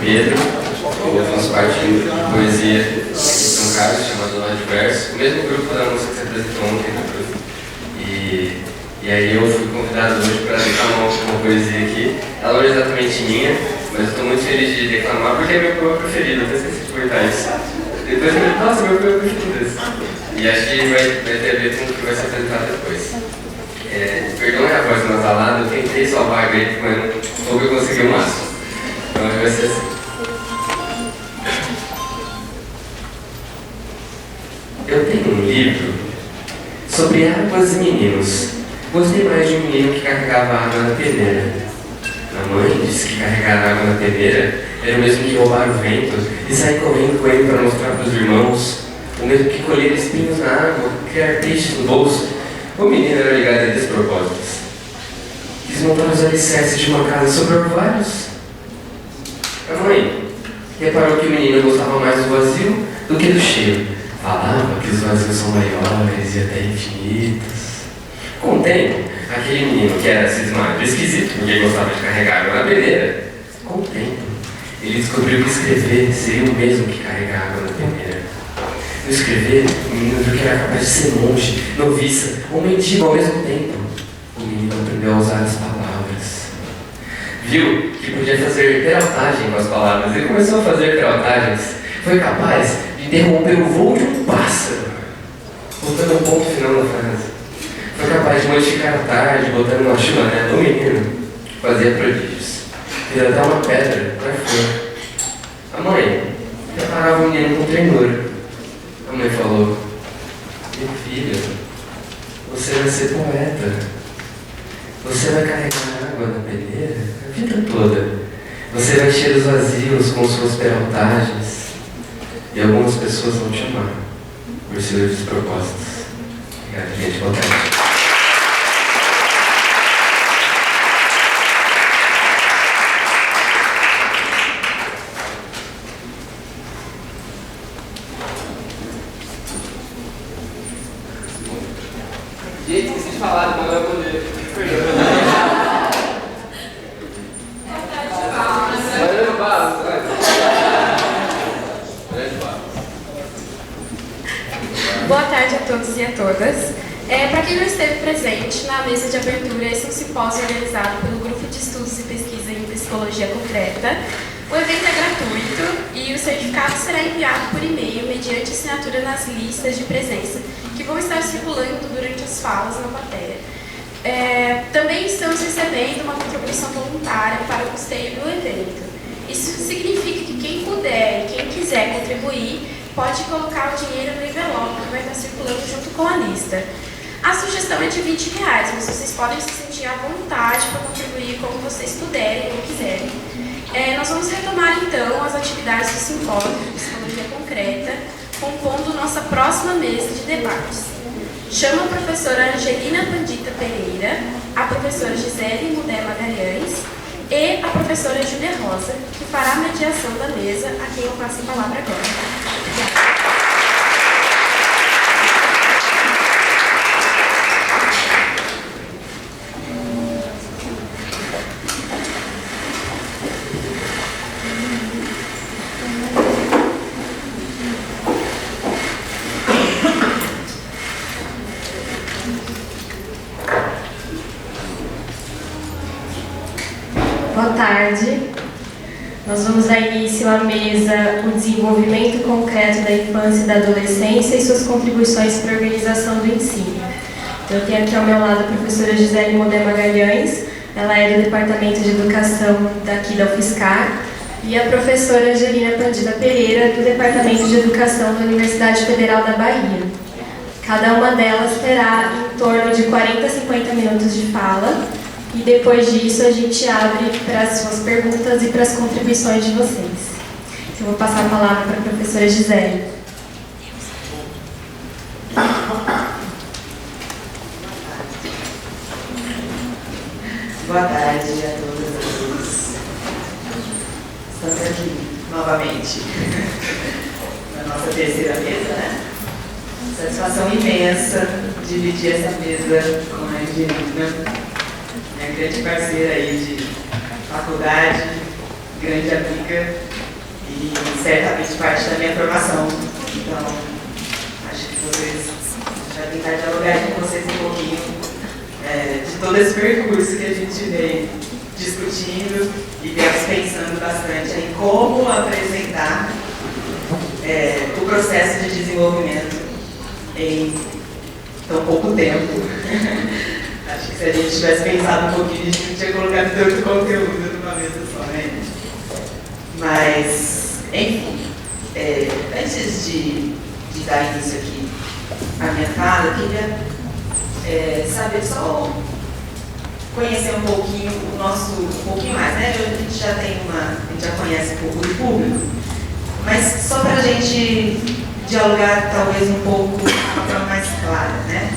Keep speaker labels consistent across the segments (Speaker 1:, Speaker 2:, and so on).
Speaker 1: Pedro, eu faço parte de um grupo de poesia aqui de São Carlos, chamado Lá de Verso, o mesmo grupo da música que se apresentou ontem no grupo. E aí eu fui convidado hoje para declamar uma poesia aqui. Ela não é exatamente minha, mas eu estou muito feliz de declamar porque é meu poema preferido, eu até esqueci de comentar isso. Depois eu falei, nossa, meu poema preferido esse. E acho que vai ter a ver com o que vai se apresentar depois. Perdoe a voz nasalada, eu tentei salvar a gripe, mas não soube conseguir o máximo. Então vai ser assim. Eu tenho um livro sobre águas e meninos. Gostei mais de um menino que carregava água na peneira. A mãe disse que carregar água na peneira era o mesmo que roubar o vento e sair correndo com ele para mostrar para os irmãos. O mesmo que colher espinhos na água, criar peixes no bolso. O menino era ligado a despropósitos. Quis montar os alicerces de uma casa sobre orvalhos. A mãe reparou que o menino gostava mais do vazio do que do cheio. Falava que os vazios são maiores e até infinitos. Com o tempo, aquele menino que era cismado, esquisito, porque gostava de carregar água na peneira, com o tempo, ele descobriu que escrever seria o mesmo que carregar água na peneira. No escrever, o menino viu que era capaz de ser monge, noviça ou mendigo ao mesmo tempo. O menino aprendeu a usar as palavras. Viu que podia fazer peraltagem com as palavras e começou a fazer peraltagens. Foi capaz de interromper o voo de um pássaro, botando um ponto final na frase. Foi capaz de modificar a tarde, botando uma chuva no menino. Fazia prodígios. Fez até uma pedra para fora. A mãe preparava o menino com ternura. A mãe falou: meu filho, você vai ser poeta. Você vai carregar água na peneira a vida toda. Você vai encher os vazios com suas peraltagens. E algumas pessoas vão te amar por seus despropósitos. Obrigado, gente. Boa tarde.
Speaker 2: Gente, esqueci de falar, mas eu vou poder.
Speaker 3: Boa tarde a todos e a todas. Para quem não esteve presente, na mesa de abertura, esse é um simpósio organizado pelo Grupo de Estudos e Pesquisa em Psicologia Concreta. O evento é gratuito e o certificado será enviado por e-mail mediante assinatura nas listas de presença, que vão estar circulando durante as falas na plateia. Também estamos recebendo uma contribuição voluntária para o custeio do evento. Isso significa que quem puder e quem quiser contribuir pode colocar o dinheiro no envelope que vai estar circulando junto com a lista. A sugestão é de R$20, mas vocês podem se sentir à vontade para contribuir como vocês puderem ou quiserem. Nós vamos retomar então as atividades do simpósio de Psicologia Concreta, compondo nossa próxima mesa de debates. Chamo a professora Angelina Pandita Pereira, a professora Gisele Mudé Magalhães e a professora Júlia Rosa, que fará a mediação da mesa, a quem eu passo a palavra agora. Obrigada.
Speaker 4: Boa tarde. Nós vamos dar início à mesa O Desenvolvimento Concreto da Infância e da Adolescência e suas contribuições para a organização do ensino. Eu tenho aqui ao meu lado a professora Gisele Mudé Magalhães, ela é do Departamento de Educação daqui da UFSCar, e a professora Angelina Pandita Pereira, do Departamento de Educação da Universidade Federal da Bahia. Cada uma delas terá em torno de 40 a 50 minutos de fala, e depois disso a gente abre para as suas perguntas e para as contribuições de vocês. Então, eu vou passar a palavra para a professora Gisele.
Speaker 5: Boa tarde a todas e todos. Estamos aqui novamente na nossa terceira mesa, né? Satisfação imensa dividir essa mesa com a Angelina, minha grande parceira aí de faculdade, grande amiga e certamente parte da minha formação. Então, acho que vocês já tentar dialogar com vocês um pouquinho de todo esse percurso que a gente vem discutindo e viemos pensando bastante em como apresentar o processo de desenvolvimento em tão pouco tempo. Acho que se a gente tivesse pensado um pouquinho, a gente não tinha colocado tanto conteúdo numa mesa só, né? Mas, enfim, antes de dar início aqui à minha fala, eu queria saber só conhecer um pouquinho um pouquinho mais, né? A gente já conhece um pouco do público, mas só para a gente dialogar talvez um pouco de uma forma mais clara, né?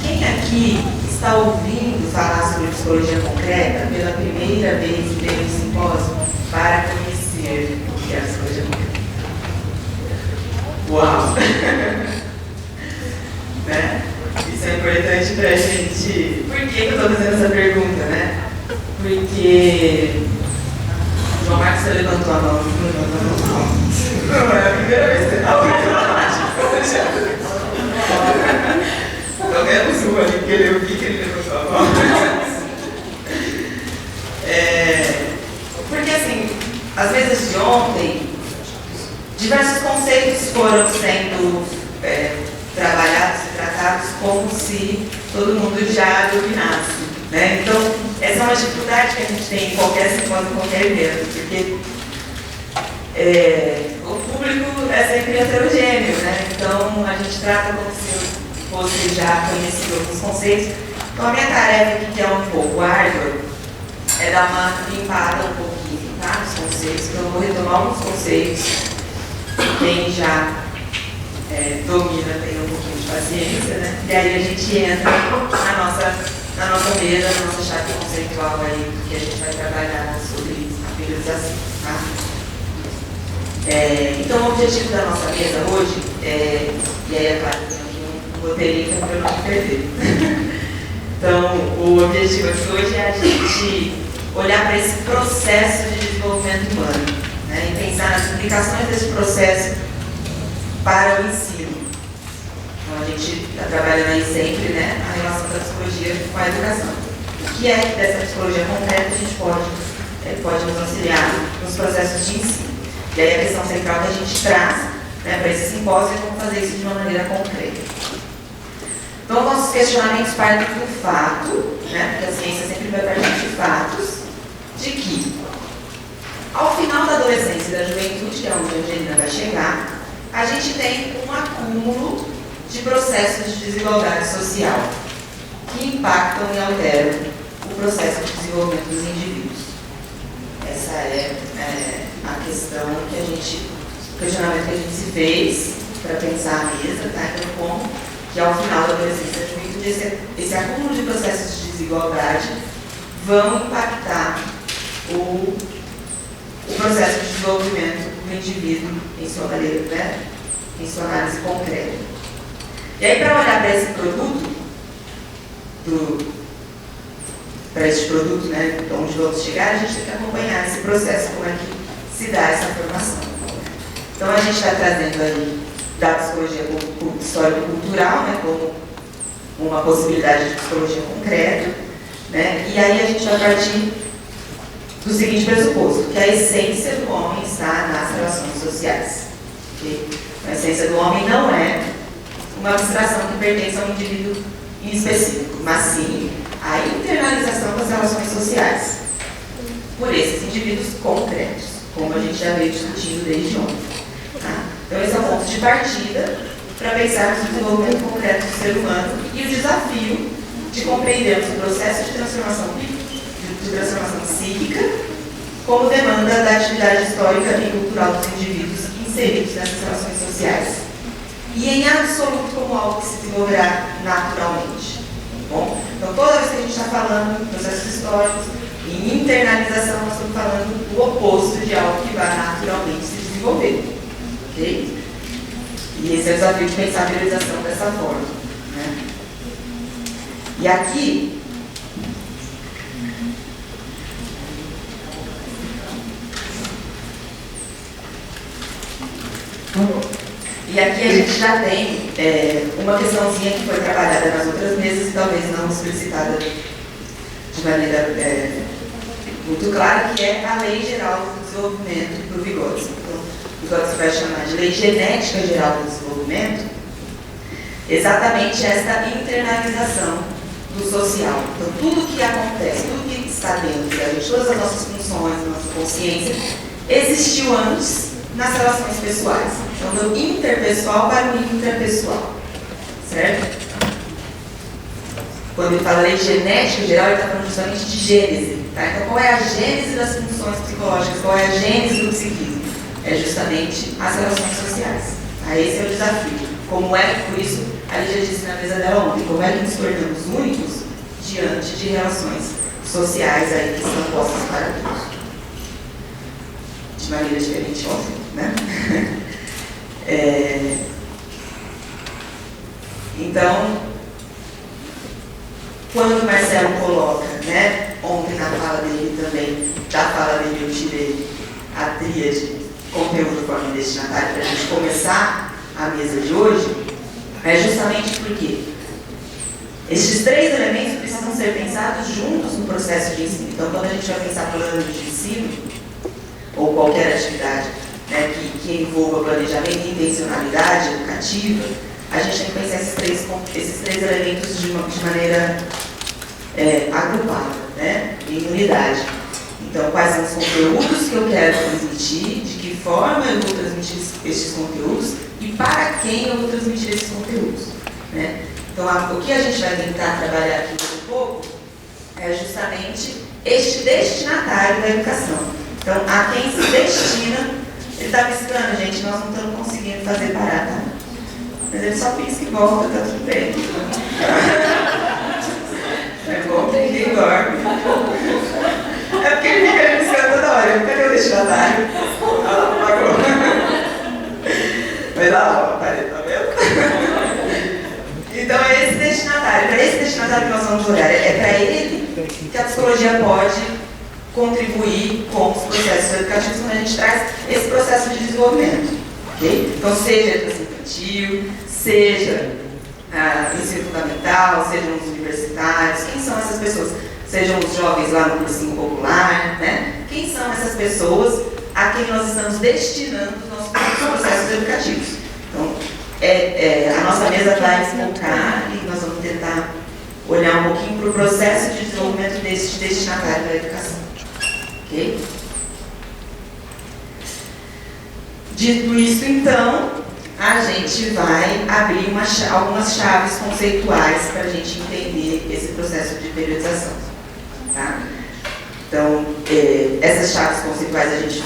Speaker 5: Quem aqui está ouvindo falar sobre psicologia concreta pela primeira vez e veio no simpósio para conhecer o que é a psicologia concreta? Uau! Né? Isso é importante para a gente. Por que eu estou fazendo essa pergunta, né? Porque João Marcos, você levantou a mão. Não é a primeira vez que você está ouvindo pelo menos uma ali, que eu vi que ele levantou a mão. Porque assim, às vezes de ontem, diversos conceitos foram sendo trabalhados e tratados como se todo mundo já dominasse, né? Então, essa é uma dificuldade que a gente tem em qualquer simpósio, em qualquer evento, porque o público é sempre heterogêneo, né? Então, a gente trata como se fosse já conhecido alguns conceitos. Então, a minha tarefa aqui, que é um pouco árdua, é dar uma limpada um pouquinho, tá? Nos conceitos. Então, eu vou retomar alguns conceitos. Quem já domina tem um pouquinho de paciência, né? E aí a gente entra na nossa mesa, na nossa chave conceitual aí, que a gente vai trabalhar sobre a priorização, tá? Então, o objetivo da nossa mesa hoje e aí é claro, tem aqui um roteirinho para eu não me perder. Então, o objetivo aqui hoje é a gente olhar para esse processo de desenvolvimento humano, né? E pensar nas implicações desse processo para o ensino. Então, a gente está trabalhando aí sempre, né, a relação da psicologia com a educação. O que é que dessa psicologia concreta a gente pode nos auxiliar nos processos de ensino. E aí a questão central que a gente traz, né, para esse simpósio é como fazer isso de uma maneira concreta. Então, nossos questionamentos partem do fato, né, porque a ciência sempre vai partir de fatos, de que, ao final da adolescência e da juventude, que é onde a Angelina vai chegar, a gente tem um acúmulo de processos de desigualdade social que impactam e alteram o processo de desenvolvimento dos indivíduos. Essa é a questão o questionamento que a gente se fez para pensar a mesa, tá? Então, como que ao final da adolescência e da juventude esse acúmulo de processos de desigualdade vão impactar o processo de desenvolvimento do indivíduo em sua maneira, né? Em sua análise concreta. E aí, para olhar para esse produto, né, onde vamos chegar, a gente tem que acompanhar esse processo, como é que se dá essa formação. Então, a gente está trazendo aí da psicologia histórico-cultural, né, como uma possibilidade de psicologia concreta, né, e aí a gente vai partir do seguinte pressuposto, que a essência do homem está nas relações sociais. Okay? A essência do homem não é uma abstração que pertence a um indivíduo em específico, mas sim a internalização das relações sociais por esses indivíduos concretos, como a gente já veio discutindo desde ontem. Tá? Então, esse é o ponto de partida para pensarmos no desenvolvimento concreto do ser humano e o desafio de compreendermos o processo de transformação psíquica como demanda da atividade histórica e cultural dos indivíduos inseridos nessas relações sociais. E em absoluto como algo que se desenvolverá naturalmente. Bom? Então, toda vez que a gente está falando em processos históricos, em internalização, nós estamos falando do oposto de algo que vai naturalmente se desenvolver. Ok? E esse é o desafio de pensar a priorização dessa forma. Né? E aqui, E aqui a gente já tem uma questãozinha que foi trabalhada nas outras mesas e talvez não explicitada de maneira muito clara, que é a Lei Geral do Desenvolvimento do Vygotsky. Então, o Vygotsky vai chamar de Lei Genética Geral do Desenvolvimento exatamente esta internalização do social. Então, tudo que acontece, tudo que está dentro da gente, todas as nossas funções, a nossa consciência, existiu antes nas relações pessoais. Então, do interpessoal para o intrapessoal. Certo? Quando ele fala lei genética geral, ele está falando justamente de gênese. Tá? Então, qual é a gênese das funções psicológicas? Qual é a gênese do psiquismo? É justamente as relações sociais. Tá? Esse é o desafio. Como é que, por isso, a Lígia disse na mesa dela ontem, como é que nos tornamos únicos diante de relações sociais aí que estão postas para todos? De maneira diferente, óbvio, né? Então, quando o Marcelo coloca, né, ontem na fala dele também, da fala dele eu tirei a tríade conteúdo, forma e destinatário para a gente começar a mesa de hoje, é justamente porque estes três elementos precisam ser pensados juntos no processo de ensino. Então, quando a gente vai pensar plano de ensino, ou qualquer atividade, né, que envolva planejamento e intencionalidade educativa, a gente tem que pensar esses três elementos de maneira agrupada, né, em unidade. Então, quais são os conteúdos que eu quero transmitir, de que forma eu vou transmitir esses conteúdos e para quem eu vou transmitir esses conteúdos, né? Então, o que a gente vai tentar trabalhar aqui um pouco é justamente este destinatário da educação. Então, a quem se destina, ele está piscando, gente, nós não estamos conseguindo fazer parar, tá? Mas ele só pisca e volta, tá tudo bem. É bom que ninguém dorme. É porque ele fica me piscando toda hora. Cadê o destinatário? Ah, apagou. Mas lá, ó, parei, tá vendo? Então é esse destinatário. Para esse destinatário que nós vamos olhar, é para ele que a psicologia pode contribuir com os processos educativos quando a gente traz esse processo de desenvolvimento. Okay? Então, seja educação infantil, seja ensino fundamental, sejam os universitários, quem são essas pessoas? Sejam os jovens lá no cursinho popular, né? Quem são essas pessoas a quem nós estamos destinando os nossos processos educativos? Então, a nossa mesa vai explicar e nós vamos tentar olhar um pouquinho para o processo de desenvolvimento deste destinatário da educação. Ok? Dito isso, então, a gente vai abrir algumas chaves conceituais para a gente entender esse processo de periodização. Tá? Então, essas chaves conceituais, a gente,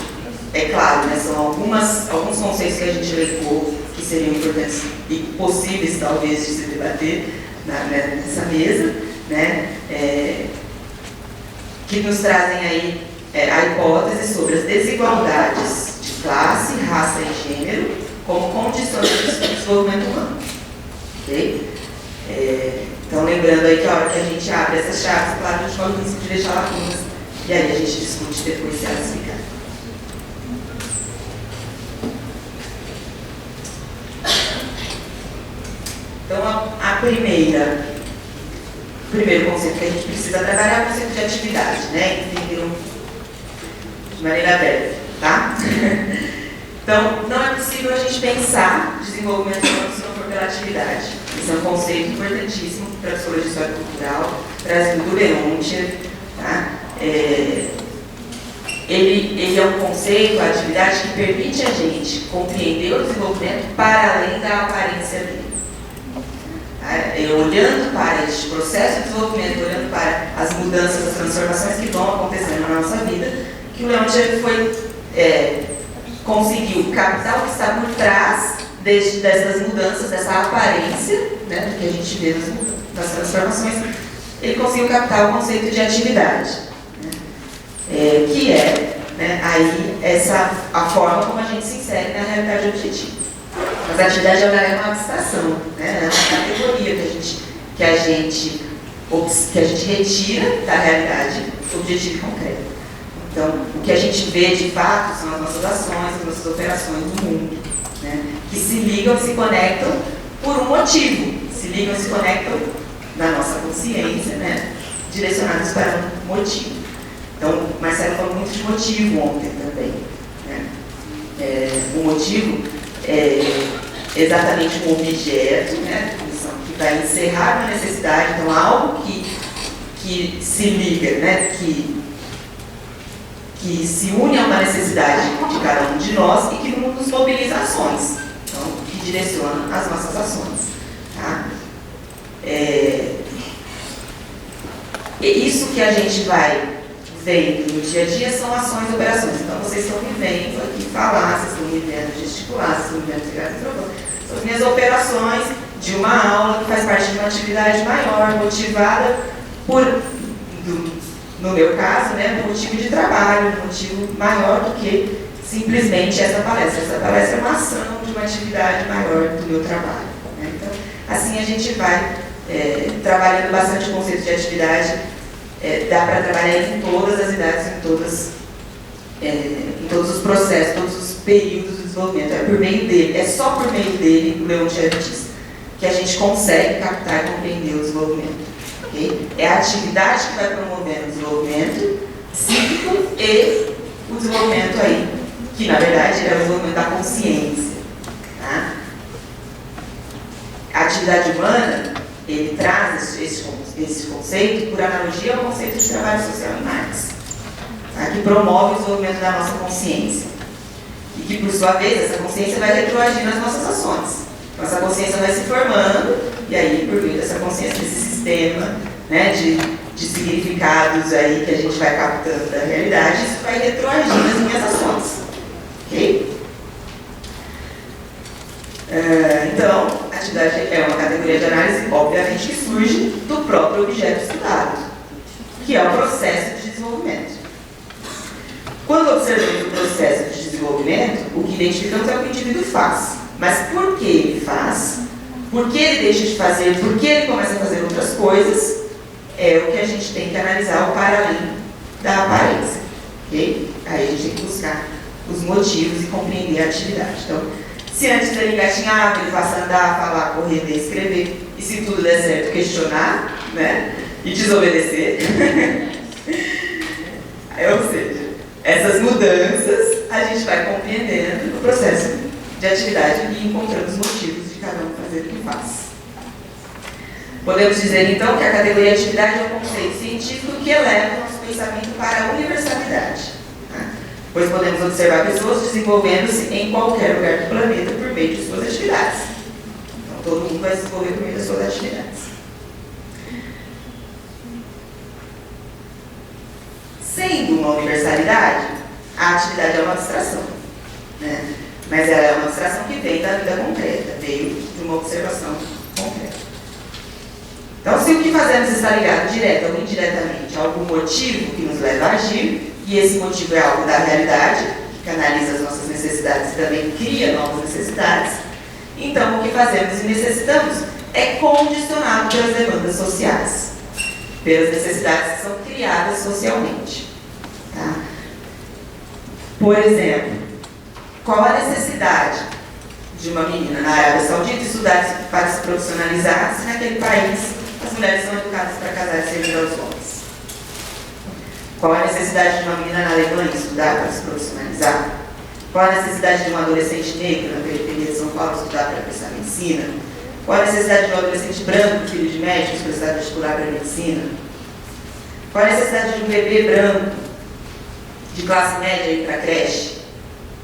Speaker 5: é claro, né, são alguns conceitos que a gente elencou que seriam importantes e possíveis, talvez, de se debater nessa mesa, né, que nos trazem aí a hipótese sobre as desigualdades de classe, raça e gênero como condições do desenvolvimento humano. Okay? Então, lembrando aí que a hora que a gente abre essas chaves, claro, a gente corre o risco de deixar lacunas e aí a gente discute depois se elas ficarem. Então, o primeiro conceito que a gente precisa trabalhar é o conceito de atividade, né? Entenderam de maneira breve, tá? Então, não é possível a gente pensar desenvolvimento humano se não for pela atividade. Esse é um conceito importantíssimo para a psicologia sociocultural, trazido do Leontief, tá? Ele é um conceito, a atividade que permite a gente compreender o desenvolvimento para além da aparência dele. Olhando para este processo de desenvolvimento, olhando para as mudanças, as transformações que vão acontecendo na nossa vida, que o Leontief conseguiu captar o que está por trás dessas mudanças, dessa aparência, né, do que a gente vê nas transformações. Ele conseguiu captar o conceito de atividade, né, que é, né, aí a forma como a gente se insere na realidade objetiva. Mas a atividade é uma abstração, né? É uma categoria que a gente retira da realidade objetiva e concreta. Então, o que a gente vê de fato são as nossas ações, as nossas operações no mundo. né? Que se ligam, se conectam por um motivo, se ligam, se conectam na nossa consciência, né? Direcionados para um motivo. Então, o Marcelo falou muito de motivo ontem também, né? O motivo é exatamente um objeto, né? Que vai encerrar uma necessidade, então algo que se liga, né? Que se une a uma necessidade de cada um de nós e que nos mobiliza ações, então, que direciona as nossas ações. Tá? E isso que a gente vai vendo no dia a dia são ações e operações. Então, vocês estão me vendo aqui falar, vocês estão me vendo gesticular, vocês estão me vendo pegar o microfone. São as minhas operações de uma aula que faz parte de uma atividade maior, motivada por, no meu caso, né, um motivo de trabalho, um motivo maior do que simplesmente essa palestra. Essa palestra é uma ação de uma atividade maior do meu trabalho. Né? Então, assim a gente vai trabalhando bastante o conceito de atividade. Dá para trabalhar em todas as idades, em todos os processos, todos os períodos do desenvolvimento. É por meio dele, é só por meio dele, o Leon Tchev diz, que a gente consegue captar e compreender o desenvolvimento. Okay? É a atividade que vai promovendo o desenvolvimento psíquico e o desenvolvimento aí, que na verdade é o desenvolvimento da consciência. Tá? A atividade humana, ele traz esse conceito por analogia ao conceito de trabalho social em Marx, tá? Que promove o desenvolvimento da nossa consciência e que, por sua vez, essa consciência vai retroagir nas nossas ações. Nossa consciência vai se formando e aí, por meio dessa consciência, desse sistema, né, de significados aí que a gente vai captando da realidade, isso vai retroagir nas minhas ações. Ok? Então, a atividade é uma categoria de análise, obviamente, que surge do próprio objeto estudado, que é o processo de desenvolvimento. Quando observamos o processo de desenvolvimento, o que identificamos é o que o indivíduo faz. Mas por que ele faz? Por que ele deixa de fazer? Por que ele começa a fazer outras coisas? É o que a gente tem que analisar, o para além da aparência. Okay? Aí a gente tem que buscar os motivos e compreender a atividade. Então, se antes ele engatinhava, ele passa a andar, falar, correr, ler, escrever, e se tudo der certo, questionar, né? E desobedecer. Ou seja, essas mudanças a gente vai compreendendo no processo de atividade e encontrando os motivos de cada um fazer o que faz. Podemos dizer então que a categoria atividade é um conceito científico que eleva o nosso pensamento para a universalidade. Pois podemos observar pessoas desenvolvendo-se em qualquer lugar do planeta por meio de suas atividades. Então, todo mundo vai se desenvolver por meio das suas atividades. Sendo uma universalidade, a atividade é uma abstração, né? Mas ela é uma abstração que vem da vida concreta, veio de uma observação concreta. Então, se o que fazemos está ligado direta ou indiretamente a algum motivo que nos leva a agir, e esse motivo é algo da realidade, que canaliza as nossas necessidades e também cria novas necessidades, então o que fazemos e necessitamos é condicionado pelas demandas sociais, pelas necessidades que são criadas socialmente. Tá? Por exemplo, qual a necessidade de uma menina na Arábia Saudita estudar para se profissionalizar se naquele país as mulheres são educadas para casar e servir aos homens? Qual a necessidade de uma menina na Alemanha estudar para se profissionalizar? Qual a necessidade de um adolescente negro na periferia de São Paulo estudar para prestar medicina? Qual a necessidade de um adolescente branco, filho de médicos, prestar vestibular para medicina? Qual a necessidade de um bebê branco de classe média ir para a creche?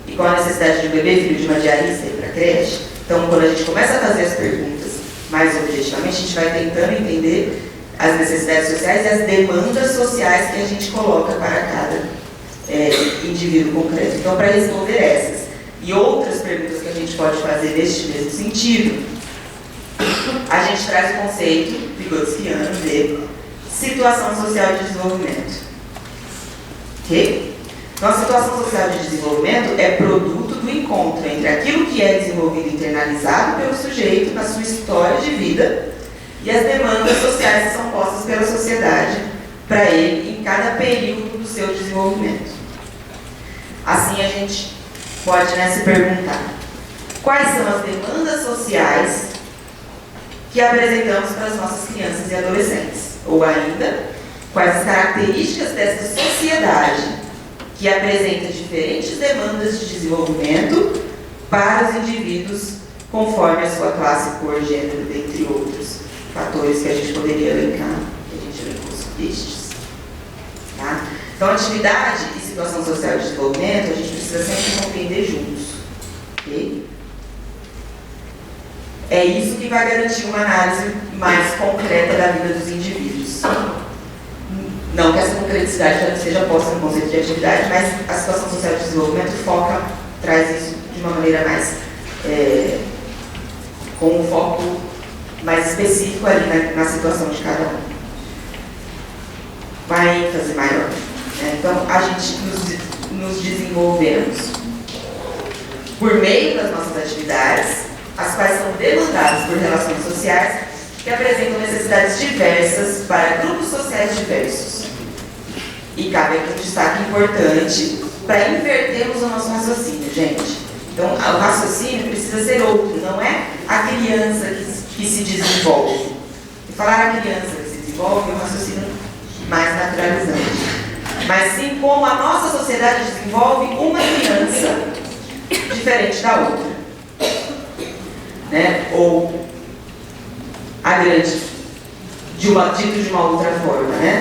Speaker 5: E qual a necessidade de um bebê, filho de uma diarista, ir para a creche? Então, quando a gente começa a fazer as perguntas mais objetivamente, a gente vai tentando entender as necessidades sociais e as demandas sociais que a gente coloca para cada indivíduo concreto. Então, para responder essas e outras perguntas que a gente pode fazer neste mesmo sentido, a gente traz o conceito vigotskiano de situação social de desenvolvimento. Ok? Então, a situação social de desenvolvimento é produto do encontro entre aquilo que é desenvolvido e internalizado pelo sujeito na sua história de vida e as demandas sociais que são postas pela sociedade para ele em cada período do seu desenvolvimento. Assim a gente pode se perguntar, quais são as demandas sociais que apresentamos para as nossas crianças e adolescentes, ou ainda, quais as características dessa sociedade que apresenta diferentes demandas de desenvolvimento para os indivíduos conforme a sua classe, cor, gênero, dentre outros fatores que a gente poderia elencar, que a gente elencou estes. Tá? Então, atividade e situação social de desenvolvimento, a gente precisa sempre compreender juntos. Okay? É isso que vai garantir uma análise mais concreta da vida dos indivíduos. Não que essa concreticidade seja posta no conceito de atividade, mas a situação social de desenvolvimento traz isso de uma maneira mais, com um foco mais específico ali na situação de cada um. Uma ênfase maior. Né? Então, a gente nos desenvolvemos por meio das nossas atividades, as quais são demandadas por relações sociais que apresentam necessidades diversas para grupos sociais diversos. E cabe aqui um destaque importante para invertermos o nosso raciocínio, gente. Então, o raciocínio precisa ser outro, não é a criança que se desenvolve. E falar a criança que se desenvolve é um raciocínio mais naturalizante. Mas sim como a nossa sociedade desenvolve uma criança diferente da outra. Né? Ou a grande, dito de uma outra forma, né?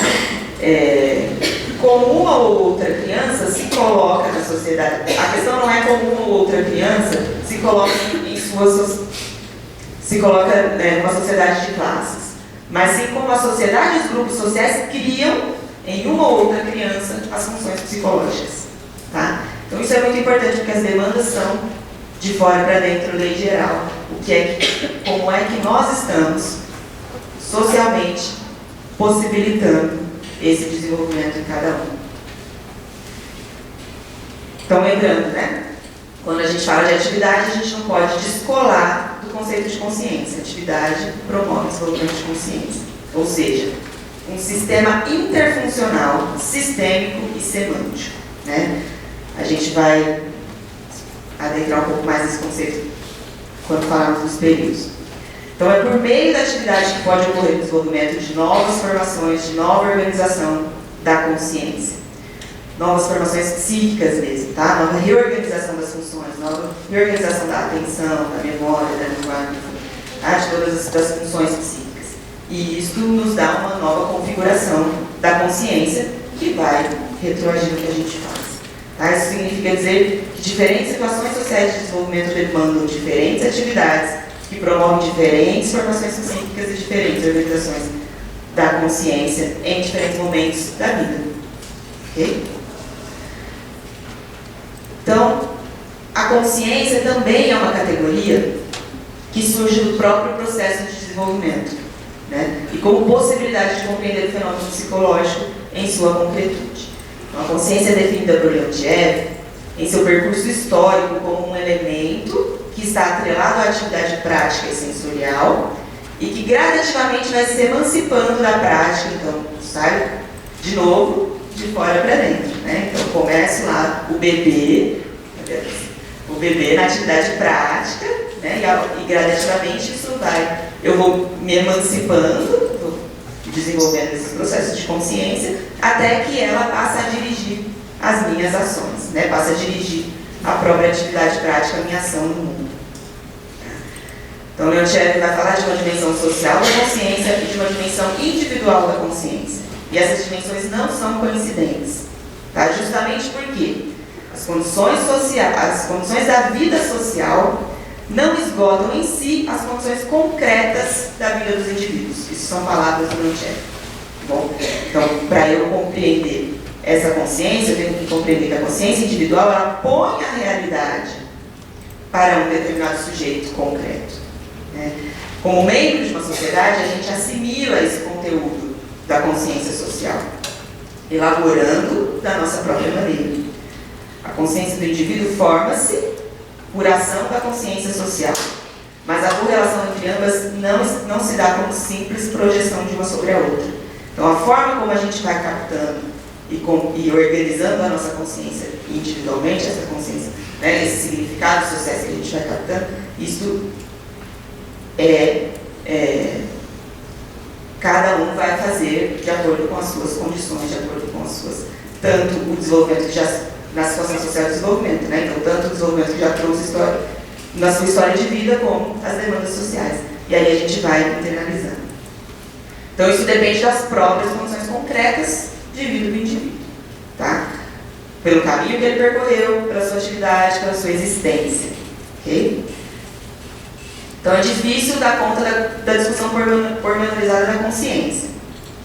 Speaker 5: Como uma ou outra criança se coloca na sociedade. A questão não é como uma ou outra criança se coloca numa sociedade de classes, mas sim como a sociedade e os grupos sociais criam em uma ou outra criança as funções psicológicas. Tá? Então isso é muito importante porque as demandas são de fora para dentro, lei geral. Como é que nós estamos socialmente possibilitando esse desenvolvimento em cada um. Então, lembrando, né? Quando a gente fala de atividade, a gente não pode descolar do conceito de consciência. Atividade promove o desenvolvimento de consciência. Ou seja, um sistema interfuncional, sistêmico e semântico. Né? A gente vai adentrar um pouco mais nesse conceito quando falarmos dos períodos. Então, é por meio da atividade que pode ocorrer o desenvolvimento de novas formações, de nova organização da consciência. Novas formações psíquicas mesmo, tá? Nova reorganização das funções, nova reorganização da atenção, da memória, da linguagem, tá? De todas as funções psíquicas. E isso nos dá uma nova configuração da consciência que vai retroagir no que a gente faz. Tá? Isso significa dizer que diferentes situações sociais de desenvolvimento demandam diferentes atividades que promovem diferentes formações psíquicas e diferentes organizações da consciência em diferentes momentos da vida. Ok? Então, a consciência também é uma categoria que surge do próprio processo de desenvolvimento, né? E como possibilidade de compreender o fenômeno psicológico em sua concretude. Então, a consciência é definida por Leontiev em seu percurso histórico como um elemento que está atrelado à atividade prática e sensorial e que gradativamente vai se emancipando da prática, então sai de novo de fora para dentro, né? Então começa lá o bebê na atividade prática, né? E gradativamente eu vou me emancipando, vou desenvolvendo esses processos de consciência até que ela passa a dirigir as minhas ações, né? Passa a dirigir a própria atividade prática, a minha ação no mundo. Então, Leontiev vai falar de uma dimensão social da consciência e de uma dimensão individual da consciência. E essas dimensões não são coincidentes. Tá? Justamente porque as condições da vida social não esgotam em si as condições concretas da vida dos indivíduos. Isso são palavras do Leontiev. Bom, então, para eu compreender essa consciência, eu tenho que compreender que a consciência individual ela põe a realidade para um determinado sujeito concreto. Né? Como membro de uma sociedade, a gente assimila esse conteúdo da consciência social, elaborando da nossa própria maneira. A consciência do indivíduo forma-se por ação da consciência social, mas a correlação entre ambas não se dá como simples projeção de uma sobre a outra. Então, a forma como a gente vai captando e organizando a nossa consciência individualmente, essa consciência, né, esses significados sociais que a gente vai captando, isso cada um vai fazer de acordo com as suas condições, de acordo com as suas, tanto o desenvolvimento que já, na situação social de desenvolvimento, né, então tanto o desenvolvimento que já trouxe história, na sua história de vida, como as demandas sociais. E aí a gente vai internalizando. Então isso depende das próprias condições concretas de vida do indivíduo, tá? Pelo caminho que ele percorreu, pela sua atividade, pela sua existência, ok? Então é difícil dar conta da discussão pormenorizada da consciência,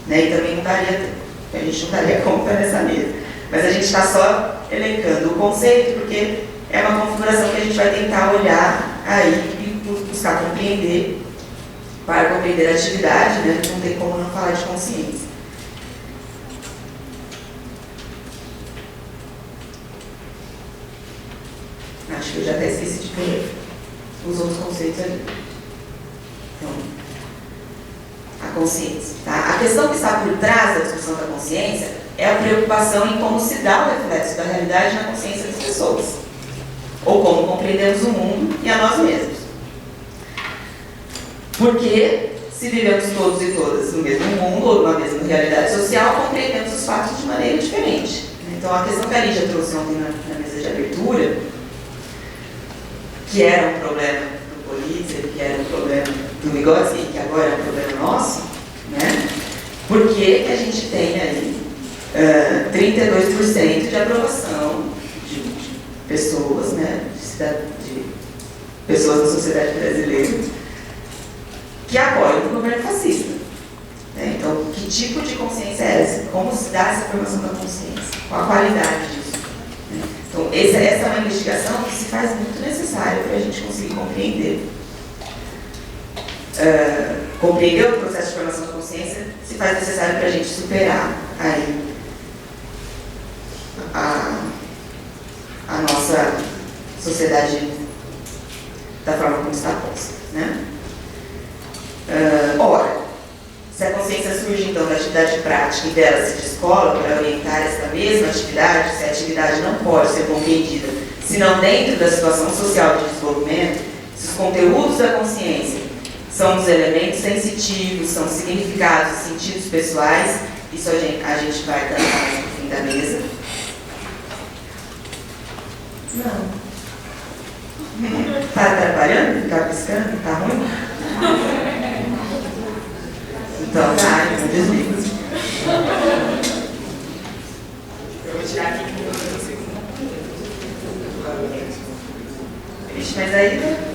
Speaker 5: né? E também não daria, a gente não daria conta nessa mesa. Mas a gente está só elencando o conceito, porque é uma configuração que a gente vai tentar olhar aí e buscar compreender, para compreender a atividade, né? Não tem como não falar de consciência. Acho que eu já até esqueci de pôr os outros conceitos ali. Então, a consciência. Tá? A questão que está por trás da discussão da consciência é a preocupação em como se dá o reflexo da realidade na consciência das pessoas, ou como compreendemos o mundo e a nós mesmos. Porque, se vivemos todos e todas no mesmo mundo ou numa mesma realidade social, compreendemos os fatos de maneira diferente. Então, a questão que a Lídia trouxe ontem na mesa de abertura, que era um problema do Polícia, que era um problema do Vygotsky, e que agora é um problema nosso, né? Por que a gente tem aí 32% de aprovação de pessoas, né? De pessoas da sociedade brasileira que apoiam o governo fascista. Né? Então, que tipo de consciência é essa? Como se dá essa formação da consciência? Qual a qualidade disso? Né? Então, essa é uma investigação que se faz muito necessária para a gente conseguir compreender. Compreender o processo de formação da consciência se faz necessário para a gente superar aí a nossa sociedade da forma como está posta. Né? Ora, se a consciência surge então da atividade prática e dela se descola para orientar esta mesma atividade, se a atividade não pode ser compreendida senão dentro da situação social de desenvolvimento, se os conteúdos da consciência são os elementos sensitivos, são os significados e sentidos pessoais, isso a gente vai tratar mais no fim da mesa. Não. Está atrapalhando? Está piscando? Está ruim? Então, tá, eu desligo. Eu vou tirar aqui que eu não consigo. Vixe, mas aí...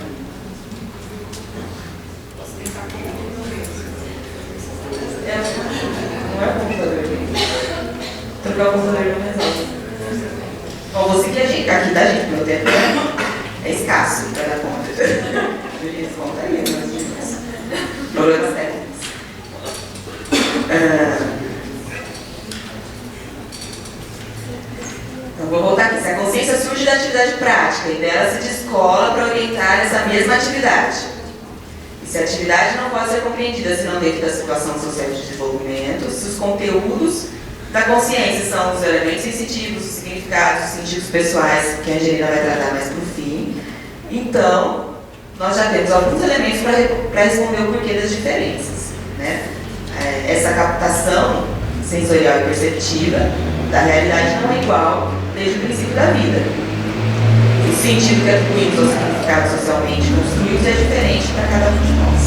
Speaker 5: Não é o computador. Trocar o computador não resolve. Bom, vou seguir a gente, aqui da gente, meu tempo é escasso para dar conta. Beleza, conta aí, mas problemas técnicos. Então, vou voltar aqui. Se a consciência surge da atividade prática e dela se descola para orientar essa mesma atividade. E se a atividade não pode ser compreendida senão dentro da situação social de desenvolvimento, se os conteúdos da consciência são os elementos sensitivos, os significados, os sentidos pessoais, que a Angelina vai tratar mais para o fim, então, nós já temos alguns elementos para responder o porquê das diferenças. Né? Essa captação sensorial e perceptiva da realidade não é igual desde o princípio da vida. O sentido que atribuímos aos significados socialmente construídos é diferente para cada um de nós.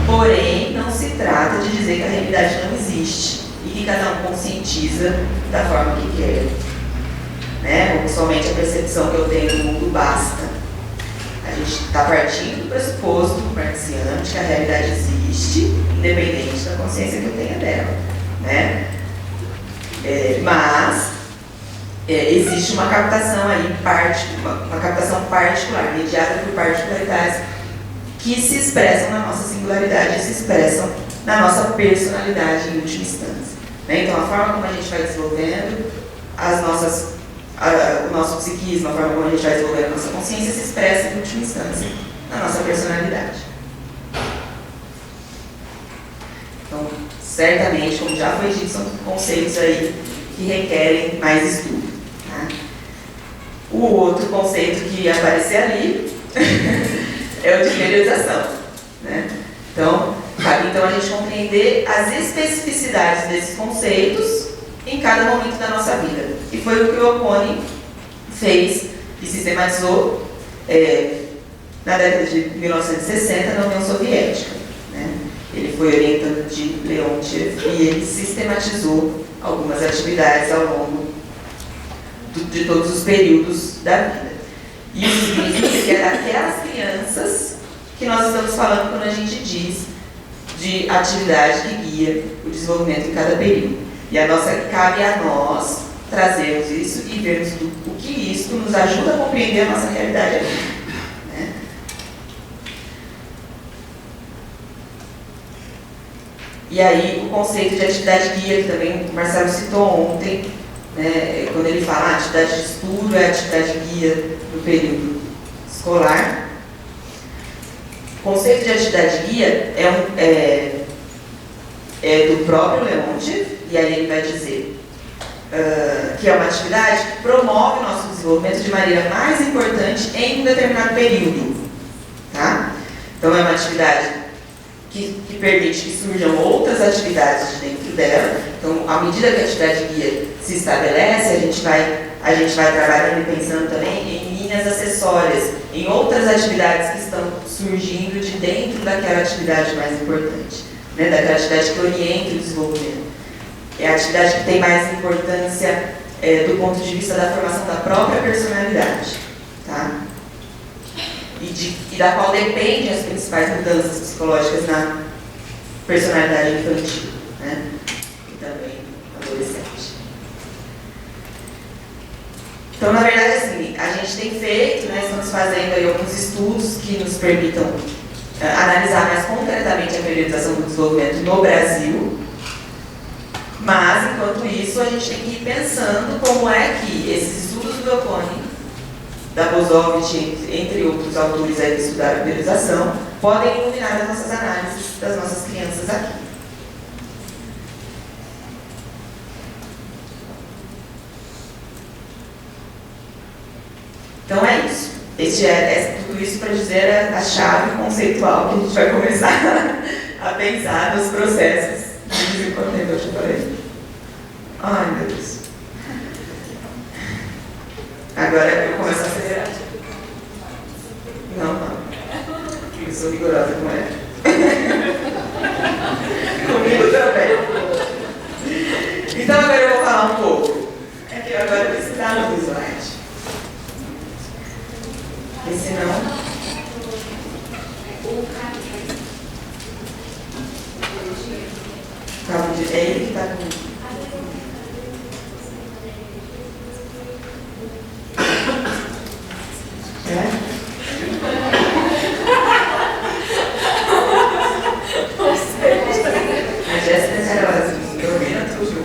Speaker 5: Porém, não se trata de dizer que a realidade não existe e que cada um conscientiza da forma que quer. Né? Ou somente a percepção que eu tenho do mundo basta. A gente está partindo do pressuposto marxiano que a realidade existe, independente da consciência que eu tenha dela. Né? Mas existe uma captação aí, uma captação particular, mediada por particularidades que se expressam na nossa singularidade e se expressam na nossa personalidade em última instância. Né? Então, a forma como a gente vai desenvolvendo o nosso psiquismo, a forma como a gente vai desenvolvendo a nossa consciência se expressa em última instância na nossa personalidade. Então, certamente, como já foi dito, são conceitos aí que requerem mais estudo. Tá? O outro conceito que ia aparecer ali é o de periodização. Né? Então, cabe então a gente compreender as especificidades desses conceitos em cada momento da nossa vida. E foi o que o Oconee fez e sistematizou na década de 1960 na União Soviética. Né? Ele foi orientando de Leontiev e ele sistematizou algumas atividades ao longo de todos os períodos da vida. Isso significa que é daquelas crianças que nós estamos falando quando a gente diz de atividade que guia o desenvolvimento em cada período. E cabe a nós trazermos isso e vermos o que isso nos ajuda a compreender a nossa realidade aqui. Né? E aí o conceito de atividade guia, que também o Marcelo citou ontem, né, quando ele fala atividade de estudo é atividade guia no período escolar. O conceito de atividade guia é do próprio Leontiev, e aí ele vai dizer que é uma atividade que promove o nosso desenvolvimento de maneira mais importante em um determinado período. Tá? Então é uma atividade que permite que surjam outras atividades de dentro dela. Então, à medida que a atividade guia se estabelece, a gente vai trabalhando e pensando também em linhas acessórias, em outras atividades que estão surgindo de dentro daquela atividade mais importante, né? Daquela atividade que orienta o desenvolvimento. É a atividade que tem mais importância do ponto de vista da formação da própria personalidade. Tá? E da qual dependem as principais mudanças psicológicas na personalidade infantil, né? E também adolescente. Então, na verdade, assim, a gente tem feito, né, estamos fazendo aí alguns estudos que nos permitam analisar mais concretamente a periodização do desenvolvimento no Brasil, mas, enquanto isso, a gente tem que ir pensando como é que esses estudos do Oconee, da Bozovich, entre outros autores aí que estudaram a periodização, podem iluminar as nossas análises das nossas crianças aqui. Então é isso. Tudo isso para dizer a chave conceitual que a gente vai começar a pensar nos processos de desenvolvimento. Eu te falei. Ai, meu Deus. Agora eu começo a acelerar. Não. Eu sou rigorosa com ela. Comigo também. Então agora eu vou falar um pouco. É que agora eu preciso dar no slide. Porque senão... É ele que está comigo. A Jéssica é generosa, domina tudo.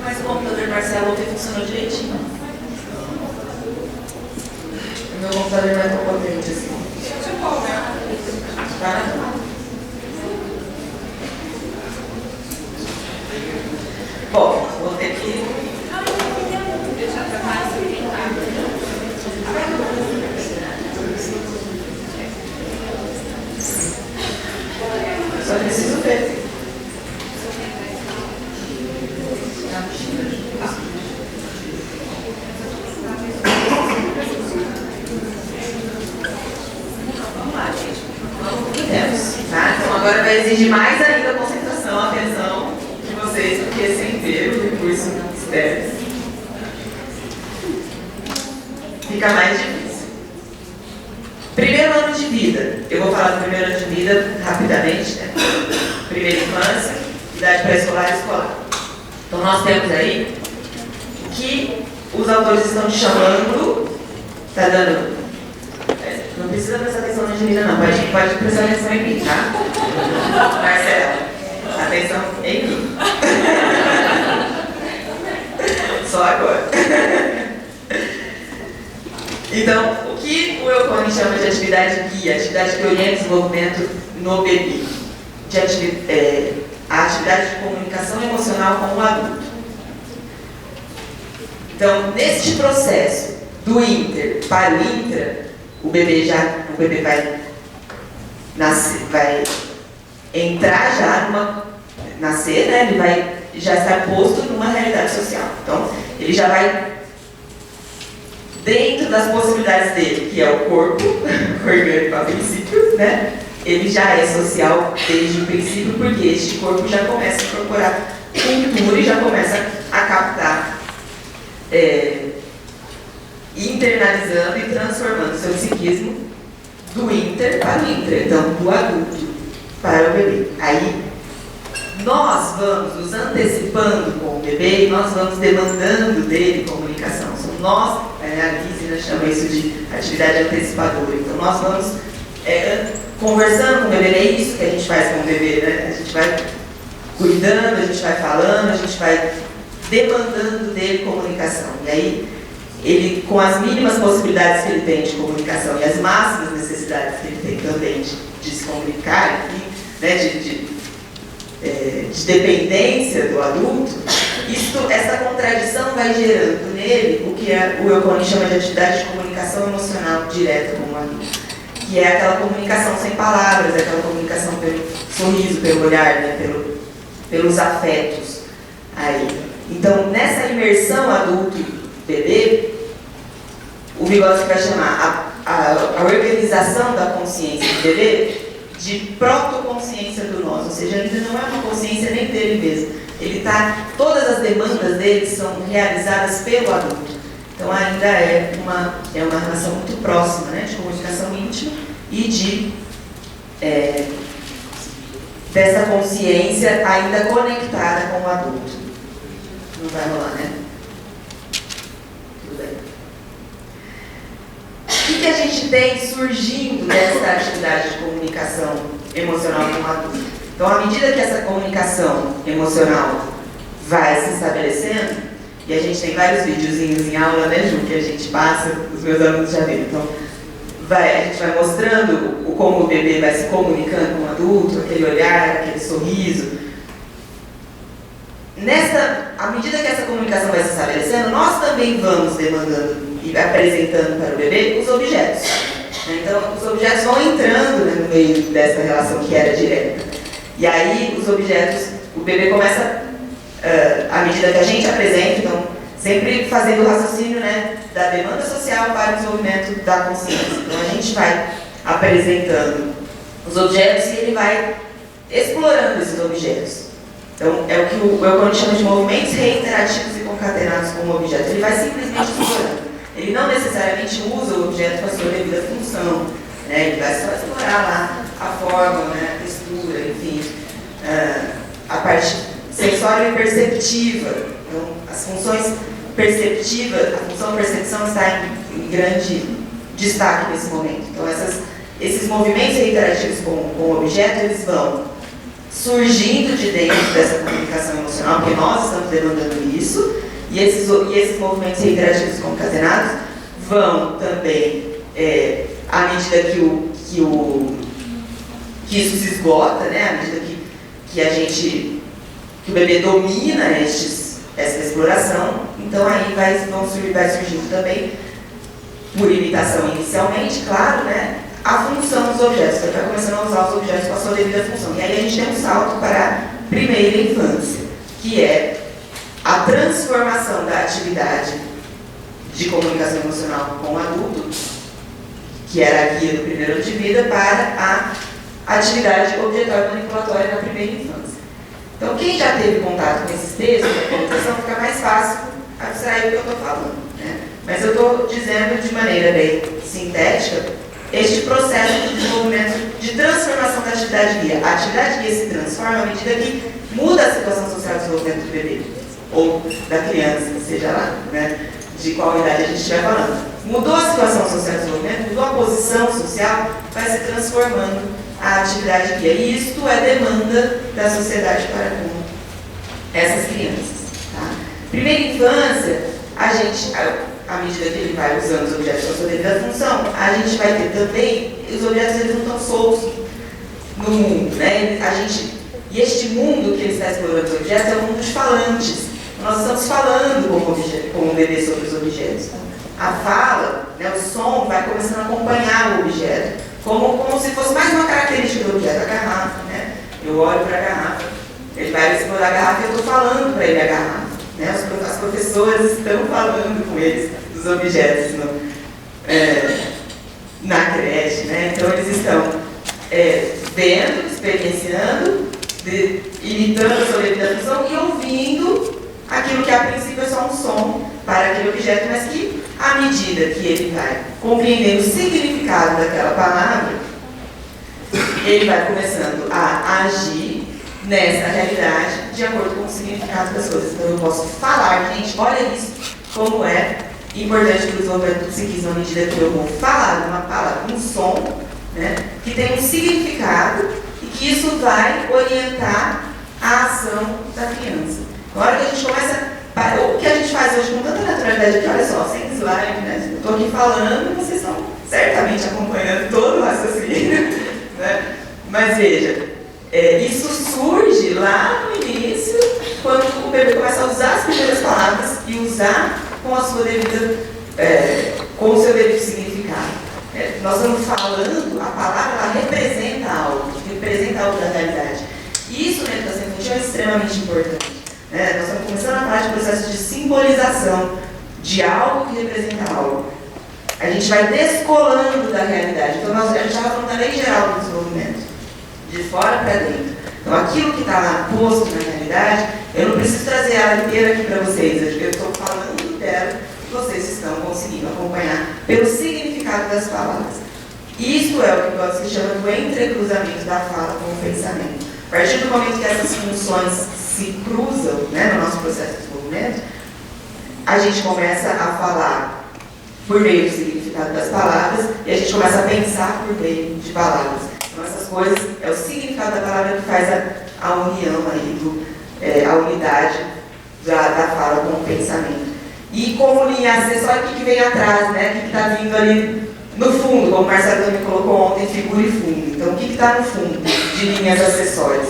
Speaker 5: Mas o computador Marcelo ontem funcionou direitinho. O meu computador não é tão potente assim. Tá? Bom, vou ter que... Só preciso ver. Vamos lá, gente. Tá? Então agora vai exigir mais ainda a concentração, a atenção de vocês, porque sem ter o recurso externo fica mais difícil. Primeiro ano de vida. Eu vou falar do primeiro ano de vida rapidamente, né? Primeira infância, idade pré-escolar e escolar. Então nós temos aí o que os autores estão chamando, tá dando... Não precisa prestar atenção na Angelina, não. Pode prestar atenção em mim, tá? Marcelo, atenção em mim. Só agora. Então, o que o Eukone chama de atividade guia, atividade que orienta o desenvolvimento no bebê, a atividade de comunicação emocional com o adulto. Então, neste processo do inter para o intra, o bebê vai nascer, vai entrar já nascer, né? Ele vai já estar posto numa realidade social. Então, ele já vai dentro das possibilidades dele, que é o corpo orgânico a princípio, né? Ele já é social desde o princípio, porque este corpo já começa a incorporar cultura e já começa a captar, internalizando e transformando seu psiquismo do inter para o intra, então do adulto para o bebê. Aí nós vamos nos antecipando com o bebê e nós vamos demandando dele comunicação. Nós, a Lízia chama isso de atividade antecipadora. Então nós vamos conversando com o bebê, é isso que a gente faz com o bebê, né? A gente vai cuidando, a gente vai falando, a gente vai demandando dele comunicação. E aí, ele, com as mínimas possibilidades que ele tem de comunicação e as máximas necessidades que ele tem também de se comunicar, enfim, né? De dependência do adulto, essa contradição vai gerando nele o que o Eukone chama de atividade de comunicação emocional direta com o adulto, que é aquela comunicação sem palavras, aquela comunicação pelo sorriso, pelo olhar, né? Pelos afetos. Aí. Então, nessa imersão adulto-bebê, o Vygotsky vai chamar a organização da consciência do bebê de protoconsciência do nós, ou seja, ainda não é uma consciência nem dele mesmo. Todas as demandas dele são realizadas pelo adulto. Então ainda é uma relação muito próxima, né, de comunicação íntima e dessa consciência ainda conectada com o adulto. Não vai rolar, né? Tudo bem. O que a gente tem surgindo dessa atividade de comunicação emocional com o adulto? Então, à medida que essa comunicação emocional vai se estabelecendo, e a gente tem vários videozinhos em aula, né, Ju, que a gente passa, os meus alunos já viram. Então, a gente vai mostrando como o bebê vai se comunicando com o adulto, aquele olhar, aquele sorriso. À medida que essa comunicação vai se estabelecendo, nós também vamos demandando e apresentando para o bebê os objetos. Então, os objetos vão entrando, né, no meio dessa relação que era direta. E aí, os objetos, o bebê começa, à medida que a gente apresenta, então, sempre fazendo o raciocínio, né, da demanda social para o desenvolvimento da consciência. Então, a gente vai apresentando os objetos e ele vai explorando esses objetos. Então, é o que o Eukone chama de movimentos reiterativos e concatenados com o objeto. Ele vai simplesmente explorando. Ele não necessariamente usa o objeto com a sua devida função, né? Ele vai só explorar lá a forma, né? A textura, enfim, a parte sensória e perceptiva. Então, as funções perceptivas, a função percepção está em grande destaque nesse momento. Então, esses movimentos reiterativos com o objeto, eles vão surgindo de dentro dessa comunicação emocional, porque nós estamos demandando isso, e esses movimentos reiterativos concatenados vão também, à medida que isso se esgota, né, à medida que o bebê domina essa exploração, então aí vai surgindo também, por imitação inicialmente, claro, né, a função dos objetos. Você vai começando a usar os objetos com a sua devida função. E aí a gente tem um salto para a primeira infância, que é a transformação da atividade de comunicação emocional com o adulto, que era a guia do primeiro ano de vida, para a atividade objetória manipulatória na primeira infância. Então, quem já teve contato com esses textos da comunicação, fica mais fácil abstrair o que eu estou falando, né? Mas eu estou dizendo de maneira bem sintética este processo de desenvolvimento, de transformação da atividade guia. A atividade guia se transforma à medida que muda a situação social de desenvolvimento do bebê, ou da criança, seja lá, né, de qual idade a gente estiver falando. Mudou a situação social de desenvolvimento, mudou a posição social, vai se transformando a atividade guia. E isto é demanda da sociedade para com essas crianças. Tá? Primeira infância, à medida que ele vai usando os objetos com a sua devida função, a gente vai ter também, os objetos eles não estão soltos no mundo, né? E este mundo que ele está explorando os objetos é o mundo dos falantes. Nós estamos falando como bebê sobre os objetos. A fala, né, o som, vai começando a acompanhar o objeto, como se fosse mais uma característica do objeto, a garrafa, né? Eu olho para a garrafa, ele vai explorar a garrafa e eu estou falando para ele a garrafa. Né? As professoras estão falando com eles dos objetos na creche, né? Então eles estão vendo, experienciando, imitando a sua devida função e ouvindo aquilo que a princípio é só um som para aquele objeto, mas que à medida que ele vai compreendendo o significado daquela palavra, ele vai começando a agir nessa realidade de acordo com o significado das coisas. Então eu posso falar, gente, olha isso, como é importante para o desenvolvimento do psiquismo à medida que eu vou falar uma palavra, um som, né, que tem um significado e que isso vai orientar a ação da criança. Na hora que a gente começa, o que a gente faz hoje com tanta naturalidade aqui, olha só, sem slide, né? Eu estou aqui falando, vocês estão certamente acompanhando todo o raciocínio, né? Mas veja, isso surge lá no início, quando o bebê começa a usar as primeiras palavras e usar com a sua devida, com o seu devido significado. Nós estamos falando, a palavra ela representa algo da realidade. E isso na educação infantil é extremamente importante. Nós estamos começando a falar de processo de simbolização de algo que representa algo. A gente vai descolando da realidade. Então, a gente estava falando da lei geral do desenvolvimento, de fora para dentro. Então, aquilo que está lá posto na realidade, eu não preciso trazer ela inteira aqui para vocês. Eu estou falando dela e vocês estão conseguindo acompanhar pelo significado das palavras. Isso é o que Vygotsky chama do entrecruzamento da fala com o pensamento. A partir do momento que essas funções se cruzam, né, no nosso processo de desenvolvimento, a gente começa a falar por meio do significado das palavras e a gente começa a pensar por meio de palavras. Então essas coisas, é o significado da palavra que faz a união aí, a unidade da fala com o pensamento. E como linha acessória, o que vem atrás, né? O que está vindo ali no fundo, como o Marcelo também colocou ontem, figura e fundo. Então o que está no fundo de linhas acessórias?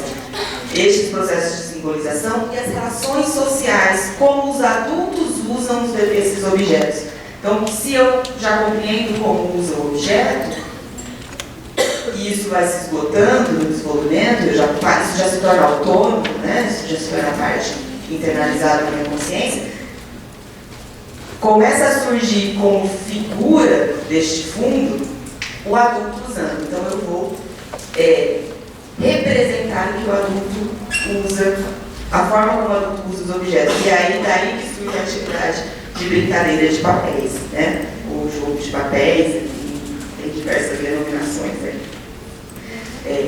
Speaker 5: Estes processos de simbolização e as relações sociais, como os adultos usam esses objetos. Então, se eu já compreendo como usa o objeto, e isso vai se esgotando no desenvolvimento, isso já se torna autônomo, né? Isso já se torna parte internalizada da minha consciência, começa a surgir como figura deste fundo o adulto usando. Então, eu vou representar o que o adulto usa, a forma como o adulto usa os objetos. E aí, daí que surge a atividade de brincadeira de papéis, né? O jogo de papéis, tem diversas denominações aí.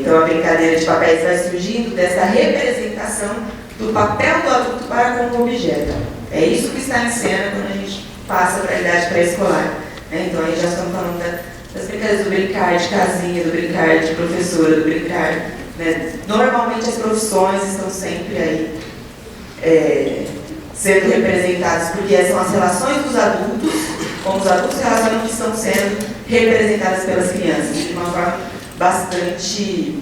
Speaker 5: Então, a brincadeira de papéis vai surgindo dessa representação do papel do adulto para com o objeto. É isso que está em cena quando a gente passa para a idade pré-escolar. Né? Então, aí já estamos falando das brincadeiras do brincar de casinha, do brincar de professora, do brincar. Né? Normalmente, as profissões estão sempre aí sendo representadas, porque são as relações dos adultos, como os adultos se relacionam, que estão sendo representadas pelas crianças, de uma forma bastante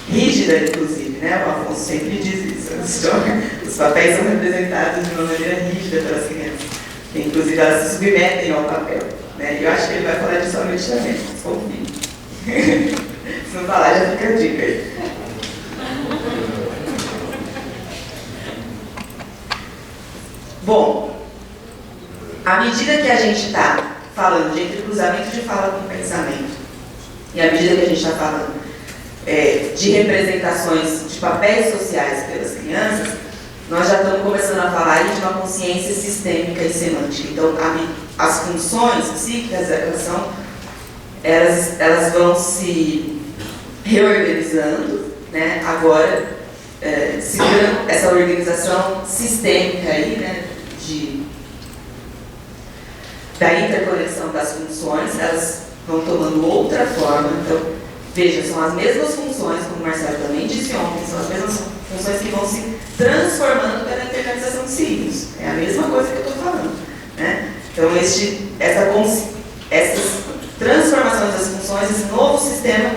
Speaker 5: rígida, inclusive, né? O Afonso sempre diz isso. Os papéis são representados de uma maneira rígida pelas crianças, que inclusive elas se submetem ao papel. Né? E eu acho que ele vai falar disso à noite também, confio. Se não falar, já fica a dica aí. Bom, à medida que a gente está falando de entrecruzamento de fala com pensamento, e à medida que a gente está falando de representações de papéis sociais pelas crianças, nós já estamos começando a falar aí de uma consciência sistêmica e semântica. Então, as funções psíquicas elas vão se reorganizando, né? Agora, seguindo essa organização sistêmica aí, né? Da interconexão das funções, elas vão tomando outra forma. Então, veja, são as mesmas funções, como o Marcelo também disse ontem, são as mesmas funções que vão se transformando pela internalização de signos. É a mesma coisa que eu estou falando. Né? Então, essas transformações das funções, esse novo sistema,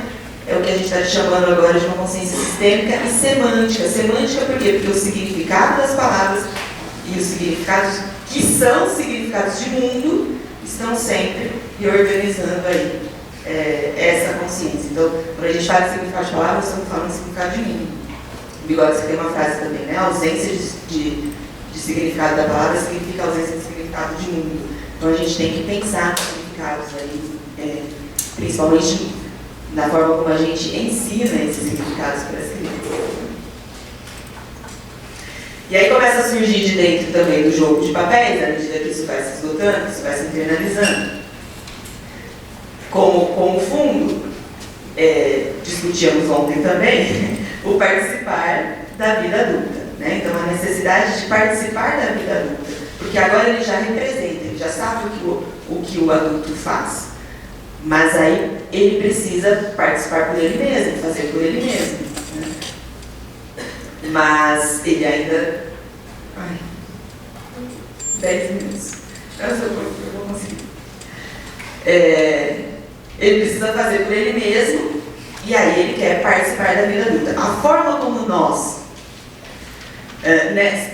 Speaker 5: é o que a gente está chamando agora de uma consciência sistêmica e semântica. Semântica por quê? Porque o significado das palavras e os significados que são significados de mundo estão sempre reorganizando aí essa consciência. Então, quando a gente fala de significado de palavras, estamos falando de significado de mundo. O Vygotsky tem uma frase também, né? A ausência de significado da palavra significa ausência de significado de mundo. Então, a gente tem que pensar nos significados aí, principalmente na forma como a gente ensina esses significados para as crianças. E aí começa a surgir de dentro também do jogo de papéis, à medida que isso vai se esgotando, que isso vai se internalizando. Como fundo, discutíamos ontem também, o participar da vida adulta. Né? Então, a necessidade de participar da vida adulta. Porque agora ele já representa, ele já sabe o que o adulto faz. Mas aí ele precisa participar por ele mesmo, fazer por ele mesmo. Né? Mas ele ainda... 10 minutos. Eu vou conseguir. Ele precisa fazer por ele mesmo e aí ele quer participar da vida adulta. A forma como nós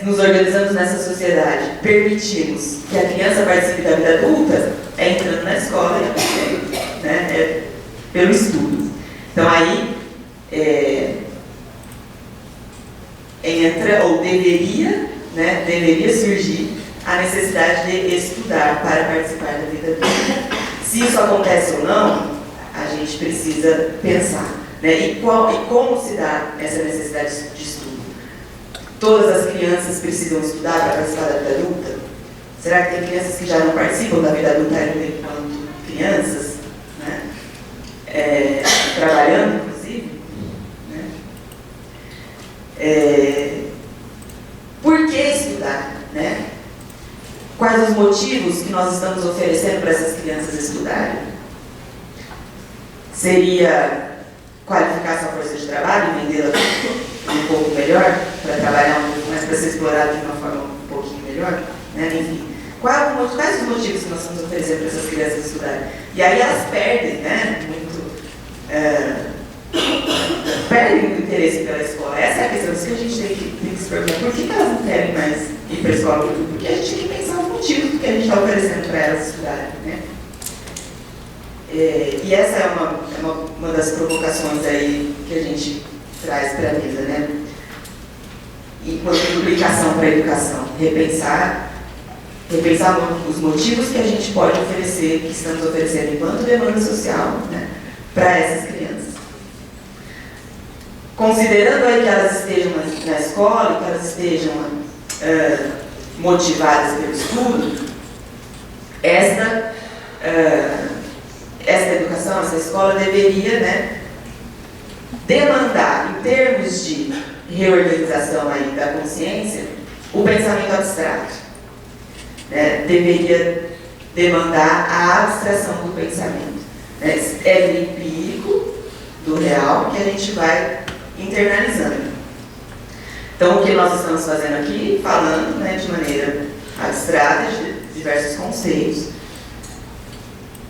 Speaker 5: nos organizamos nessa sociedade, permitimos que a criança participe da vida adulta, é entrando na escola e aprendendo, né? Pelo estudo. Então aí entra, ou deveria surgir a necessidade de estudar para participar da vida adulta. Se isso acontece ou não, a gente precisa pensar. Né? E como se dá essa necessidade de estudo? Todas as crianças precisam estudar para participar da vida adulta? Será que tem crianças que já não participam da vida adulta ainda enquanto crianças? Né? Trabalhando, inclusive? Né? Por que estudar? Né? Quais os motivos que nós estamos oferecendo para essas crianças estudarem? Seria qualificar sua força de trabalho e vendê-la um pouco melhor, para trabalhar um pouco mais, para ser explorado de uma forma um pouquinho melhor? Né? Enfim, quais os motivos que nós estamos oferecendo para essas crianças estudarem? E aí elas perdem, né, perdem o interesse pela escola. Essa é a questão, isso que a gente tem que se perguntar. Por que elas não querem mais ir para a escola? Porque a gente tem que pensar os motivos do que a gente está oferecendo para elas estudarem. Né? E essa é uma das provocações aí que a gente traz para a mesa, né? Enquanto implicação para a educação, repensar os motivos que a gente pode oferecer, que estamos oferecendo enquanto demanda social, né, para essas crianças. Considerando aí que elas estejam na escola, que elas estejam motivadas pelo estudo, esta educação, essa escola deveria, né, demandar, em termos de reorganização aí da consciência, o pensamento abstrato. Né? Deveria demandar a abstração do pensamento. Né? É do empírico, do real, que a gente vai internalizando. Então, o que nós estamos fazendo aqui, falando, né, de maneira abstrata, de diversos conceitos,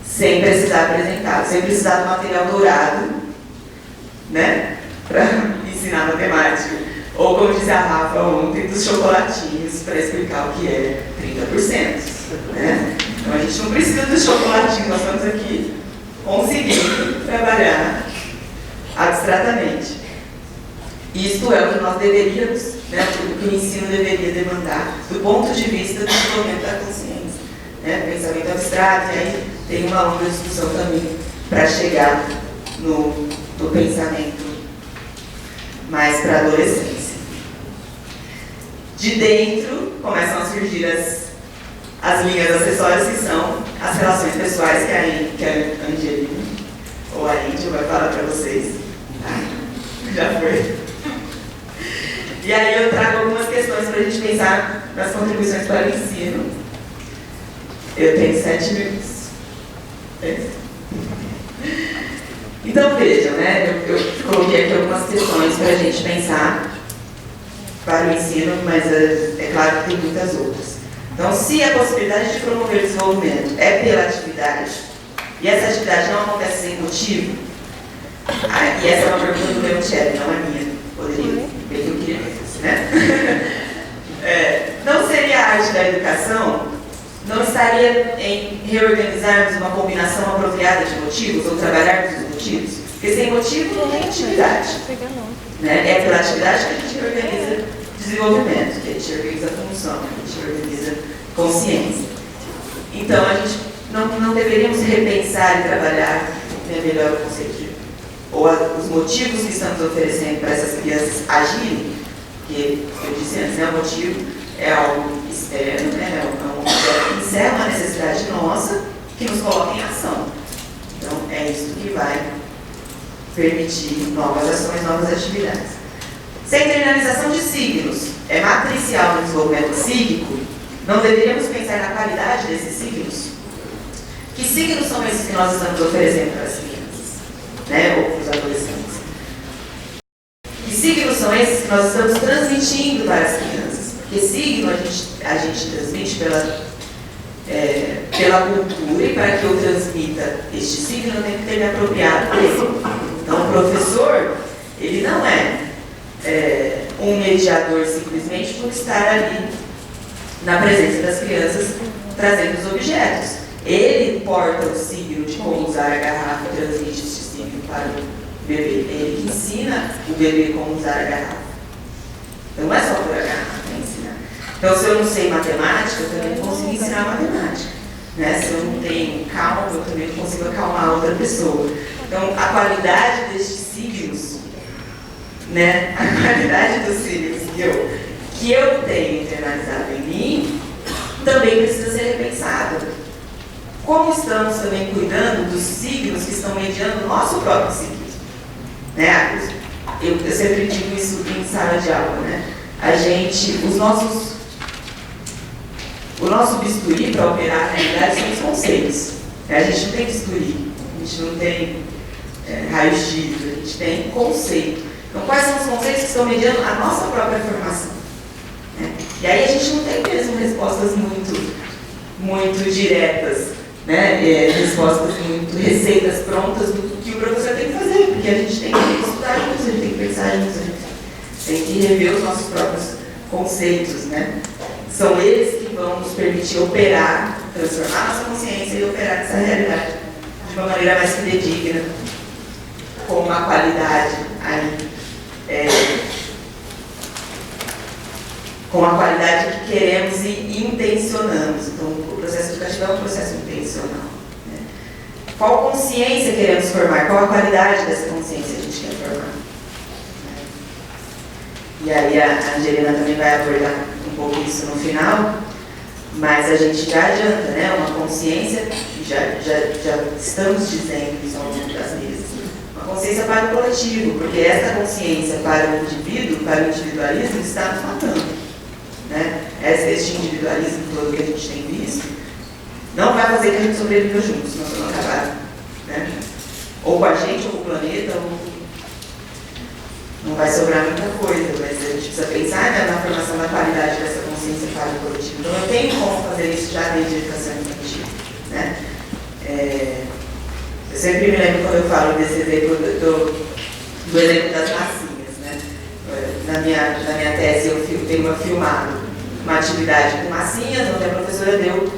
Speaker 5: sem precisar apresentar, sem precisar do material dourado, né, para ensinar matemática. Ou, como disse a Rafa ontem, dos chocolatinhos para explicar o que é 30%. Né? Então, a gente não precisa dos chocolatinhos, nós estamos aqui conseguindo trabalhar abstratamente. Isto é o que nós deveríamos, né, o que o ensino deveria demandar do ponto de vista do desenvolvimento da consciência. Né? Pensamento abstrato, e aí tem uma longa discussão também para chegar no pensamento mais para a adolescência. De dentro começam a surgir as linhas acessórias, que são as relações pessoais que a Angelina ou a Índia vai falar para vocês. Já foi. E aí eu trago algumas questões para a gente pensar nas contribuições para o ensino. Eu tenho 7 minutos. Então vejam, né? Eu coloquei aqui algumas questões para a gente pensar para o ensino, mas é claro que tem muitas outras. Então, se a possibilidade de promover o desenvolvimento é pela atividade, e essa atividade não acontece sem motivo, e essa é uma pergunta do Leontieri, não é minha, poderia, bem que eu queria que fosse, né? Não seria a arte da educação, não estaria em reorganizarmos uma combinação apropriada de motivos, ou trabalharmos os motivos? Porque sem motivo não tem atividade. Né? É pela atividade que a gente organiza desenvolvimento, que a gente organiza função, que a gente organiza consciência. Então, a gente não deveríamos repensar e trabalhar melhor o conceito, ou os motivos que estamos oferecendo para essas crianças agirem, porque, eu disse antes, né, o motivo é algo externo, né, é um objeto que encerra uma necessidade nossa, que nos coloca em ação. Então, é isso que vai permitir novas ações, novas atividades. Se a internalização de signos é matricial no desenvolvimento psíquico, não deveríamos pensar na qualidade desses signos? Que signos são esses que nós estamos oferecendo para as crianças, né, ou para os adolescentes? Que signos são esses que nós estamos transmitindo para as crianças? Porque signo a gente transmite pela cultura, e para que eu transmita este signo, eu tenho que ter me apropriado dele. Então, o professor, ele não é um mediador simplesmente por estar ali na presença das crianças, trazendo os objetos. Ele porta o signo de como usar a garrafa e transmite este signo para o bebê. Ele que ensina o bebê como usar a garrafa. Então, não é só por a garrafa que ensinar. Então, se eu não sei matemática, eu também não consigo ensinar matemática. Né? Se eu não tenho calma, eu também não consigo acalmar outra pessoa. Então, a qualidade destes signos, né? A qualidade dos signos que eu tenho internalizado em mim, também precisa ser repensada. Como estamos também cuidando dos signos que estão mediando o nosso próprio signo? Né? Eu sempre digo isso em sala de aula, né? O nosso bisturi para operar a realidade são os conceitos. A gente não tem bisturi, a gente não tem raio-x, a gente tem conceito. Então, quais são os conceitos que estão mediando a nossa própria formação? Né? E aí a gente não tem mesmo respostas muito diretas, né? Receitas prontas do que o professor tem que fazer, porque a gente tem que estudar juntos, a gente tem que pensar juntos, a gente tem que rever os nossos próprios conceitos, né? São eles que vão nos permitir operar, transformar nossa consciência e operar essa realidade de uma maneira mais fidedigna, com uma qualidade aí, com a qualidade que queremos e intencionamos. Então, o processo educativo é um processo intencional. Né? Qual consciência queremos formar? Qual a qualidade dessa consciência a gente quer formar? E aí a Angelina também vai abordar um pouco isso no final, mas a gente já adianta, né? Uma consciência, já estamos dizendo isso ao longo das mesas, uma consciência para o coletivo, porque essa consciência para o indivíduo, para o individualismo, está nos matando. Né? Este individualismo todo que a gente tem visto não vai fazer que a gente sobreviva juntos, nós vamos acabar. Né? Ou com a gente, ou com o planeta, ou não vai sobrar muita coisa, mas a gente precisa pensar, né, na formação da qualidade dessa consciência para o coletivo. Então, eu tenho como fazer isso já desde a educação infantil. Né? Eu sempre me lembro quando eu falo desse exemplo do exemplo das massinhas. Né? Na minha tese, eu tenho filmado uma atividade com massinhas, onde a professora deu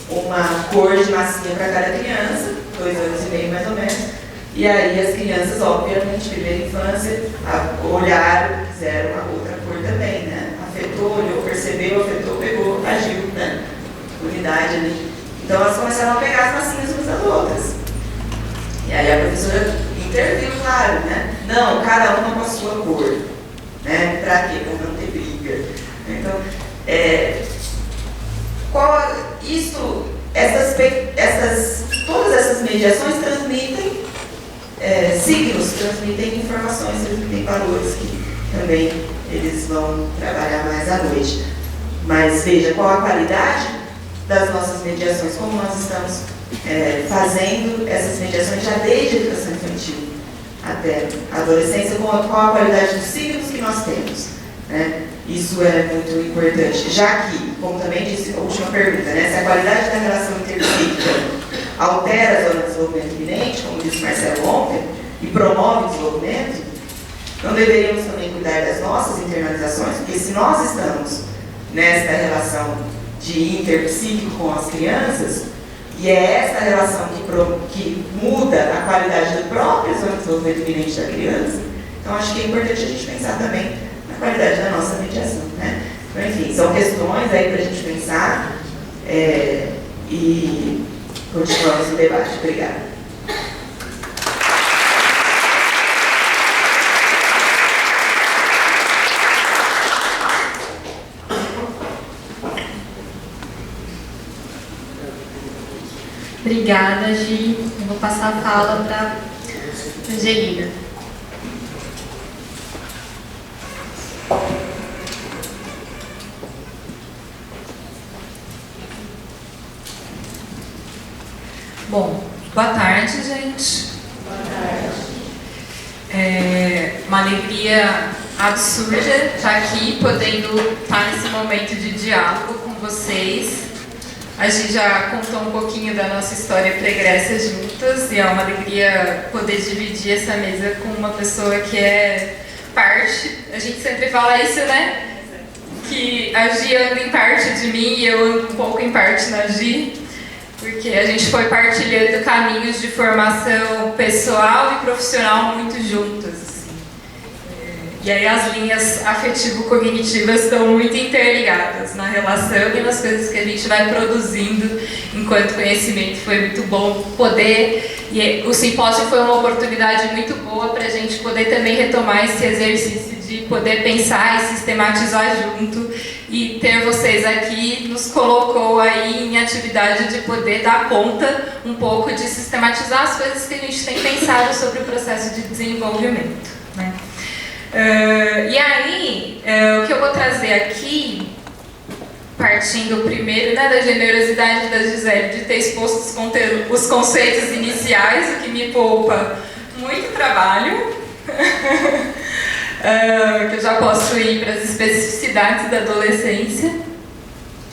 Speaker 5: uma cor de massinha para cada criança, 2 anos e meio mais ou menos. E aí as crianças, obviamente, primeira infância, olharam, fizeram uma outra cor também, né? Afetou, olhou, percebeu, afetou, pegou, agiu, né? Unidade ali. Então elas começaram a pegar as massinhas umas das outras. E aí a professora interviu, claro, né? Não, cada uma com a sua cor. Né? Pra quê? Pra não ter briga. Então, todas essas mediações transmitem signos, transmitem informações, transmitem valores que também eles vão trabalhar mais à noite. Mas veja, qual a qualidade das nossas mediações, como nós estamos fazendo essas mediações já desde a educação infantil até a adolescência, qual a qualidade dos signos que nós temos. né? Isso é muito importante, já que, como também disse a última pergunta, né, se a qualidade da relação interpsíquica altera a zona de desenvolvimento iminente, como disse Marcelo ontem, e promove o desenvolvimento, não deveríamos também cuidar das nossas internalizações, porque se nós estamos nesta relação de interpsíquico com as crianças, e é essa relação que muda a qualidade do próprio zona de desenvolvimento iminente da criança, então acho que é importante a gente pensar também na qualidade da nossa mediação, né? Então, enfim, são questões aí para a gente pensar e continuamos o debate. Obrigada.
Speaker 4: Obrigada, Gi. Eu vou passar a fala para a Angelina.
Speaker 6: Bom, boa tarde, gente.
Speaker 4: Boa tarde.
Speaker 6: É uma alegria absurda estar aqui, podendo estar nesse momento de diálogo com vocês. A gente já contou um pouquinho da nossa história pregressa juntas e é uma alegria poder dividir essa mesa com uma pessoa que é parte. A gente sempre fala isso, né? Que a Gi anda em parte de mim e eu ando um pouco em parte na Gi. Porque a gente foi partilhando caminhos de formação pessoal e profissional muito juntas. Assim. E aí as linhas afetivo-cognitivas estão muito interligadas na relação e nas coisas que a gente vai produzindo enquanto conhecimento. Foi muito bom poder, e o simpósio foi uma oportunidade muito boa para a gente poder também retomar esse exercício de poder pensar e sistematizar junto. E ter vocês aqui nos colocou aí em atividade de poder dar conta um pouco de sistematizar as coisas que a gente tem pensado sobre o processo de desenvolvimento, né? E aí, o que eu vou trazer aqui, partindo primeiro, né, da generosidade da Gisele de ter exposto os conceitos iniciais, o que me poupa muito trabalho. Que eu já posso ir para as especificidades da adolescência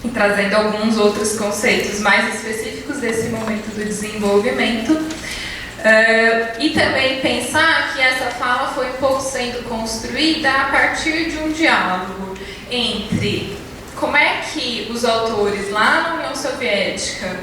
Speaker 6: e trazendo alguns outros conceitos mais específicos desse momento do desenvolvimento. E também pensar que essa fala foi um pouco sendo construída a partir de um diálogo entre como é que os autores lá na União Soviética,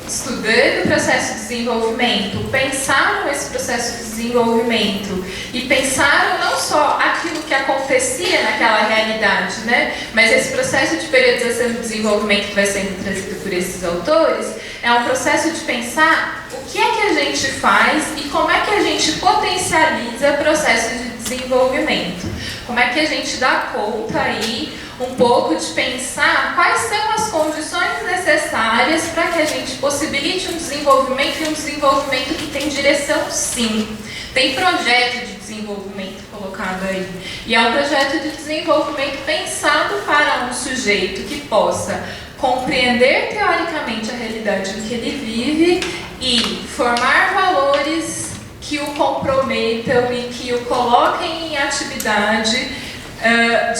Speaker 6: estudando o processo de desenvolvimento, pensaram esse processo de desenvolvimento e pensaram não só aquilo que acontecia naquela realidade, né, mas esse processo de periodização do desenvolvimento que vai sendo trazido por esses autores é um processo de pensar o que é que a gente faz e como é que a gente potencializa processos de desenvolvimento, como é que a gente dá conta aí um pouco de pensar quais são as condições necessárias para que a gente possibilite um desenvolvimento e um desenvolvimento que tem direção, sim. Tem projeto de desenvolvimento colocado aí. E é um projeto de desenvolvimento pensado para um sujeito que possa compreender teoricamente a realidade em que ele vive e formar valores que o comprometam e que o coloquem em atividade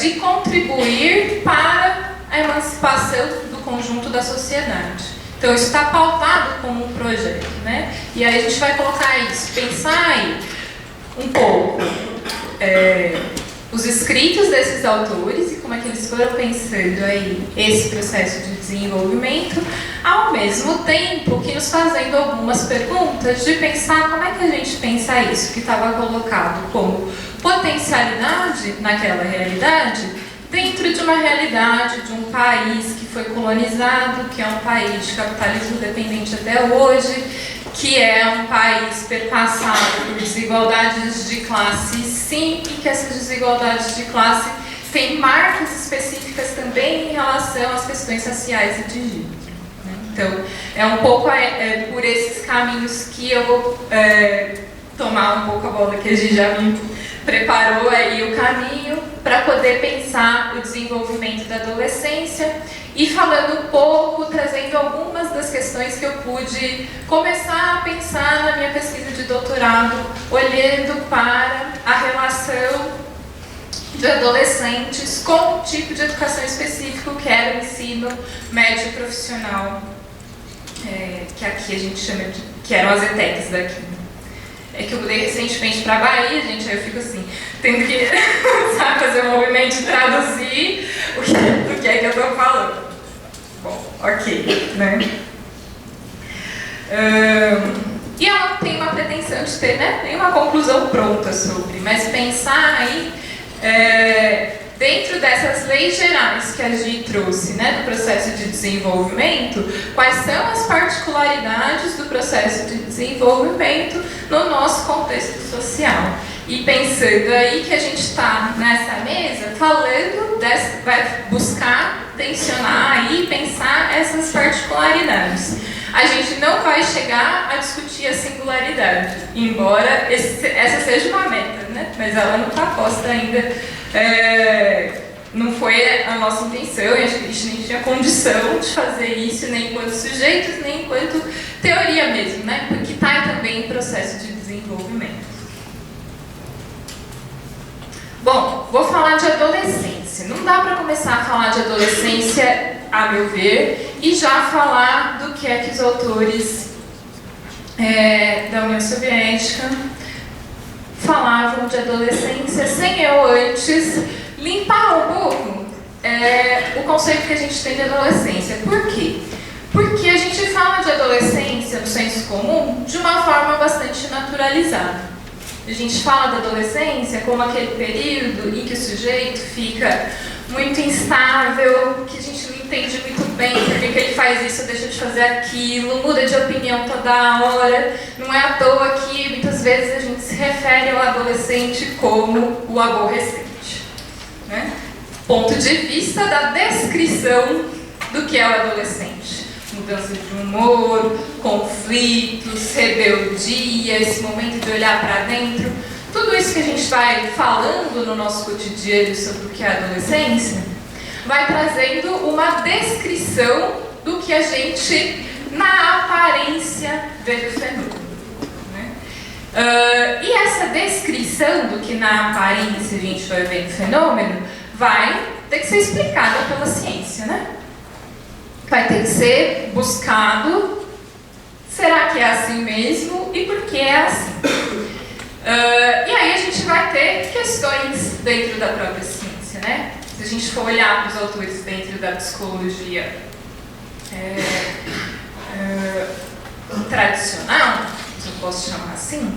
Speaker 6: de contribuir para a emancipação do conjunto da sociedade. Então isso está pautado como um projeto, né? E aí a gente vai colocar isso, pensar aí um pouco os escritos desses autores e como é que eles foram pensando aí esse processo de desenvolvimento, ao mesmo tempo que nos fazendo algumas perguntas de pensar como é que a gente pensa isso que estava colocado como potencialidade naquela realidade dentro de uma realidade de um país que foi colonizado, que é um país de capitalismo dependente até hoje, que é um país perpassado por desigualdades de classe, sim, e que essas desigualdades de classe têm marcas específicas também em relação às questões raciais e de gênero, né? Então, é um pouco por esses caminhos que eu vou tomar um pouco a bola que a gente já me preparou aí o caminho para poder pensar o desenvolvimento da adolescência e falando um pouco, trazendo algumas das questões que eu pude começar a pensar na minha pesquisa de doutorado, olhando para a relação de adolescentes com um tipo de educação específico que era o ensino médio profissional, que aqui a gente chama de, que eram as ETECs daqui. É que eu mudei recentemente para a Bahia, gente, aí eu fico assim, tendo que sabe, fazer um movimento de traduzir o que é que eu estou falando. Bom, ok, né? E ela não tem uma pretensão de ter, né, nenhuma conclusão pronta sobre, mas pensar aí dentro dessas leis gerais que a Gi trouxe, né, do processo de desenvolvimento, quais são as particularidades do processo de desenvolvimento no nosso contexto social. E pensando aí que a gente está nessa mesa falando, vai buscar tensionar aí, pensar essas particularidades. A gente não vai chegar a discutir a singularidade, embora essa seja uma meta, né? Mas ela não está posta ainda, não foi a nossa intenção, e acho que a gente nem tinha condição de fazer isso, nem enquanto sujeitos, nem enquanto teoria mesmo, né? Porque está também em processo de desenvolvimento. Bom, vou falar de adolescência. Não dá para começar a falar de adolescência, a meu ver, e já falar do que é que os autores da União Soviética falavam de adolescência, sem eu antes limpar um pouco o conceito que a gente tem de adolescência. Por quê? Porque a gente fala de adolescência no senso comum de uma forma bastante naturalizada. A gente fala da adolescência como aquele período em que o sujeito fica muito instável, que a gente não entende muito bem porque que ele faz isso ou deixa de fazer aquilo, muda de opinião toda hora. Não é à toa que muitas vezes a gente se refere ao adolescente como o aborrecente, né? Ponto de vista da descrição do que é o adolescente. Mudança de humor, conflitos, rebeldia, esse momento de olhar para dentro. Tudo isso que a gente vai falando no nosso cotidiano sobre o que é a adolescência, vai trazendo uma descrição do que a gente, na aparência, vê do fenômeno, né? E essa descrição do que na aparência a gente vai ver do fenômeno vai ter que ser explicada pela ciência, né? Vai ter que ser buscado, será que é assim mesmo e por que é assim? E aí a gente vai ter questões dentro da própria ciência, né? Se a gente for olhar para os autores dentro da psicologia tradicional, se eu posso chamar assim,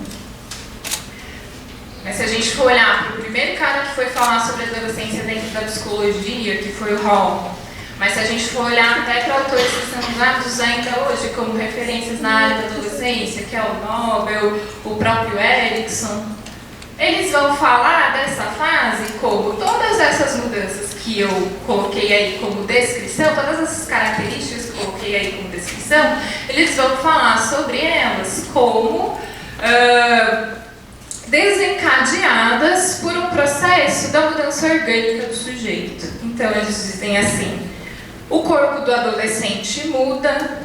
Speaker 6: mas se a gente for olhar para o primeiro cara que foi falar sobre a adolescência dentro da psicologia, que foi o Hall, mas se a gente for olhar até para autores que são usados ainda hoje como referências na área da adolescência, que é o Nobel, o próprio Erickson, eles vão falar dessa fase como todas essas mudanças que eu coloquei aí como descrição, todas essas características que eu coloquei aí como descrição, eles vão falar sobre elas como desencadeadas por um processo da mudança orgânica do sujeito. Então eles dizem assim: o corpo do adolescente muda,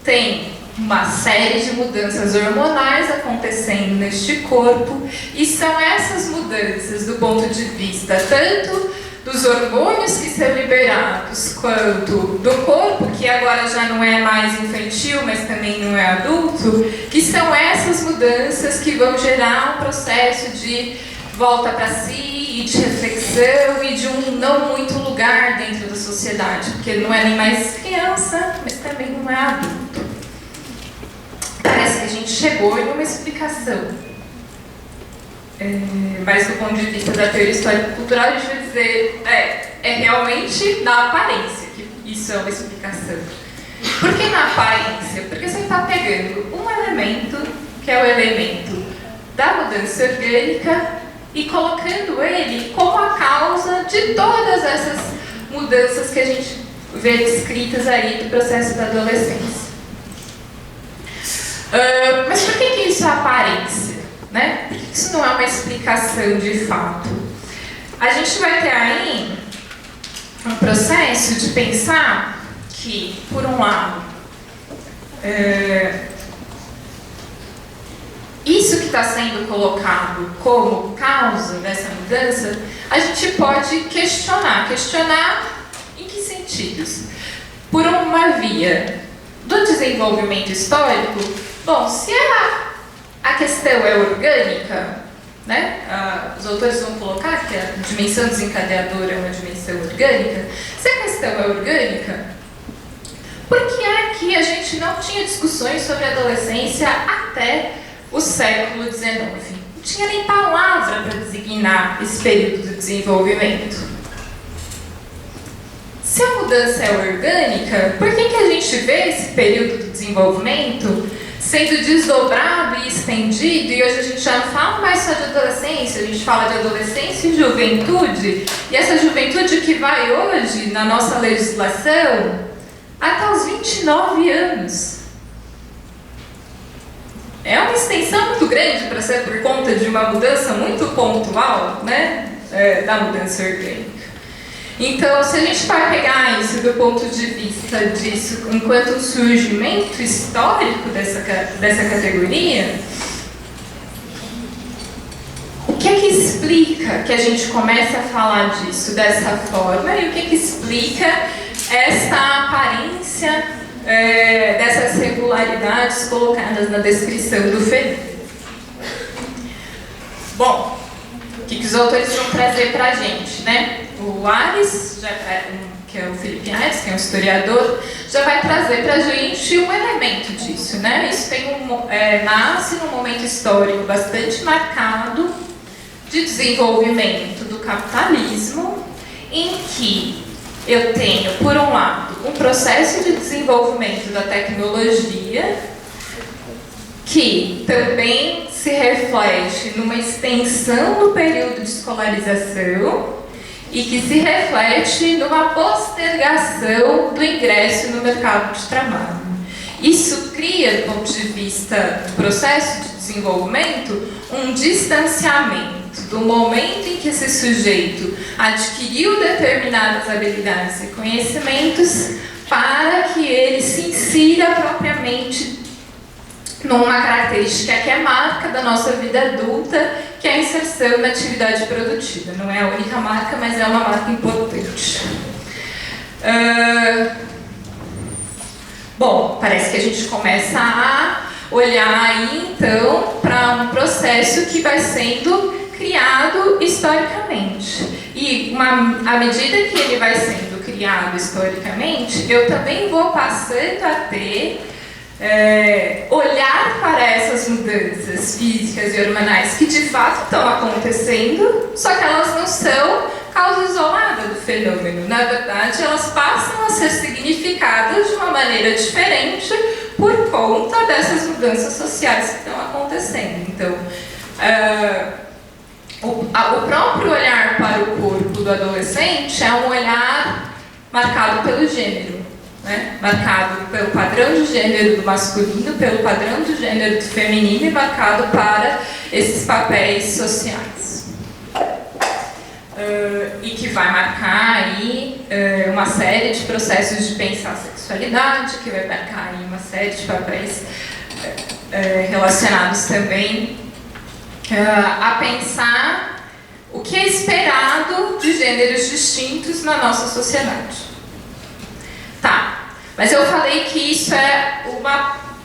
Speaker 6: tem uma série de mudanças hormonais acontecendo neste corpo, e são essas mudanças do ponto de vista tanto dos hormônios que são liberados, quanto do corpo, que agora já não é mais infantil, mas também não é adulto, que são essas mudanças que vão gerar um processo de volta para si, e de reflexão, e de um não muito lugar dentro da sociedade, porque ele não é nem mais criança, mas também não é adulto. Parece que a gente chegou em uma explicação. Mas do ponto de vista da teoria histórico-cultural, a gente vai dizer, é realmente na aparência que isso é uma explicação. Por que na aparência? Porque você está pegando um elemento, que é o elemento da mudança orgânica, e colocando ele como a causa de todas essas mudanças que a gente vê descritas aí do processo da adolescência. Mas por que isso é aparência, né? Por que isso não é uma explicação de fato? A gente vai ter aí um processo de pensar que, por um lado, isso que que está sendo colocado como causa dessa mudança, a gente pode questionar. Questionar em que sentidos? Por uma via do desenvolvimento histórico, bom, se a questão é orgânica, né? Os autores vão colocar que a dimensão desencadeadora é uma dimensão orgânica. Se a questão é orgânica, por que é que a gente não tinha discussões sobre a adolescência até o século XIX? Não tinha nem palavra para designar esse período de desenvolvimento. Se a mudança é orgânica, por que a gente vê esse período de desenvolvimento sendo desdobrado e estendido, e hoje a gente já não fala mais só de adolescência, a gente fala de adolescência e juventude, e essa juventude que vai hoje, na nossa legislação, até os 29 anos. É uma extensão muito grande para ser por conta de uma mudança muito pontual, né, da mudança orgânica. Então, se a gente vai pegar isso do ponto de vista disso enquanto um surgimento histórico dessa categoria, o que é que explica que a gente comece a falar disso dessa forma e o que é que explica essa aparência dessas regularidades colocadas na descrição do fenômeno? Bom, o que os autores vão trazer para a gente, né? O Ares, que é o Felipe Ares, que é um historiador, já vai trazer para a gente um elemento disso, né? Isso nasce num momento histórico bastante marcado de desenvolvimento do capitalismo, em que eu tenho, por um lado, um processo de desenvolvimento da tecnologia, que também se reflete numa extensão do período de escolarização e que se reflete numa postergação do ingresso no mercado de trabalho. Isso cria, do ponto de vista do processo de desenvolvimento, um distanciamento do momento em que esse sujeito adquiriu determinadas habilidades e conhecimentos para que ele se insira propriamente numa característica que é marca da nossa vida adulta, que é a inserção na atividade produtiva. Não é a única marca, mas é uma marca importante. Bom, parece que a gente começa a olhar aí, então, para um processo que vai sendo criado historicamente. E à medida que ele vai sendo criado historicamente, eu também vou passando a ter olhar para essas mudanças físicas e hormonais que de fato estão acontecendo, só que elas não são causa isolada do fenômeno. Na verdade, elas passam a ser significadas de uma maneira diferente por conta dessas mudanças sociais que estão acontecendo. Então, o próprio olhar para o corpo do adolescente é um olhar marcado pelo gênero, né? Marcado pelo padrão de gênero do masculino, pelo padrão de gênero do feminino e marcado para esses papéis sociais. E que vai marcar aí uma série de processos de pensar a sexualidade, que vai marcar aí uma série de papéis relacionados também a pensar o que é esperado de gêneros distintos na nossa sociedade. Tá, mas eu falei que isso é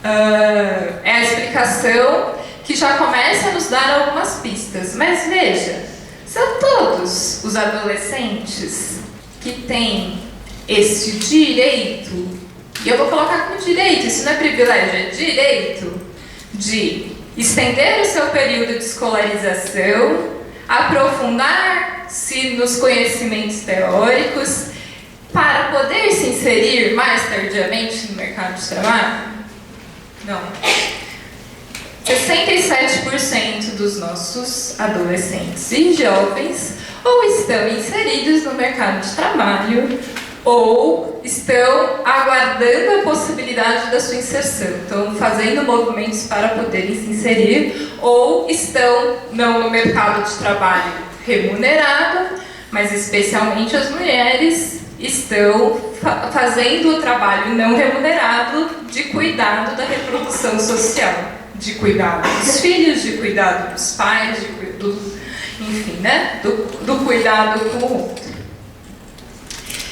Speaker 6: a explicação que já começa a nos dar algumas pistas. Mas veja, são todos os adolescentes que têm esse direito, e eu vou colocar como direito, isso não é privilégio, é direito, de estender o seu período de escolarização, aprofundar-se nos conhecimentos teóricos, para poder se inserir mais tardiamente no mercado de trabalho? Não. 67% dos nossos adolescentes e jovens ou estão inseridos no mercado de trabalho ou estão aguardando a possibilidade da sua inserção. Estão fazendo movimentos para poderem se inserir ou estão não no mercado de trabalho remunerado, mas especialmente as mulheres estão fazendo o trabalho não remunerado de cuidado da reprodução social, de cuidado dos filhos, de cuidado dos pais, enfim, né? Do cuidado com o outro.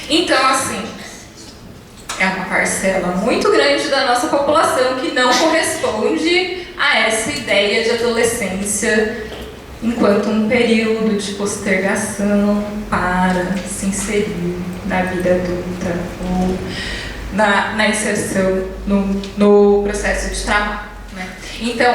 Speaker 6: Então, assim, é uma parcela muito grande da nossa população que não corresponde a essa ideia de adolescência enquanto um período de postergação para se inserir na vida adulta ou na inserção no processo de trabalho, né? Então,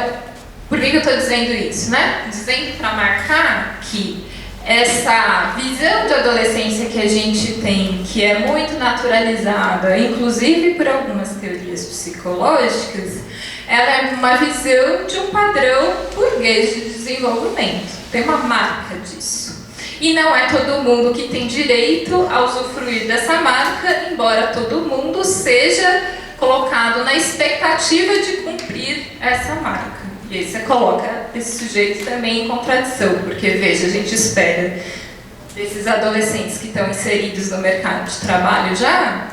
Speaker 6: por que eu estou dizendo isso, né? Dizendo para marcar que essa visão de adolescência que a gente tem, que é muito naturalizada, inclusive por algumas teorias psicológicas, ela é uma visão de um padrão burguês de desenvolvimento. Tem uma marca disso. E não é todo mundo que tem direito a usufruir dessa marca, embora todo mundo seja colocado na expectativa de cumprir essa marca. E aí você coloca esse sujeito também em contradição, porque, veja, a gente espera desses adolescentes que estão inseridos no mercado de trabalho já,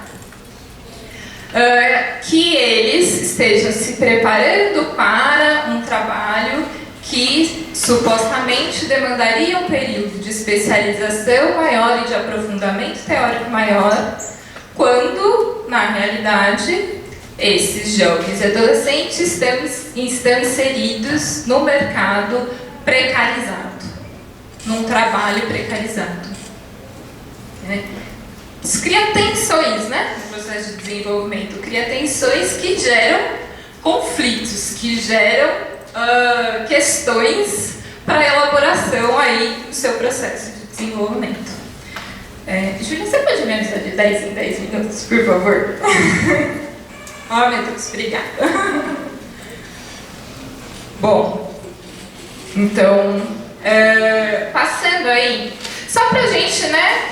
Speaker 6: que eles estejam se preparando para um trabalho que supostamente demandaria um período de especialização maior e de aprofundamento teórico maior, quando, na realidade, esses jovens e adolescentes estão inseridos no mercado precarizado, num trabalho precarizado. Isso cria tensões, né, no processo de desenvolvimento, cria tensões que geram conflitos, que geram questões para elaboração aí do seu processo de desenvolvimento. Júlia, você pode me avisar de 10 em 10 minutos, por favor? Oh, meu Deus, obrigada. Bom, então, passando aí, só pra gente, né,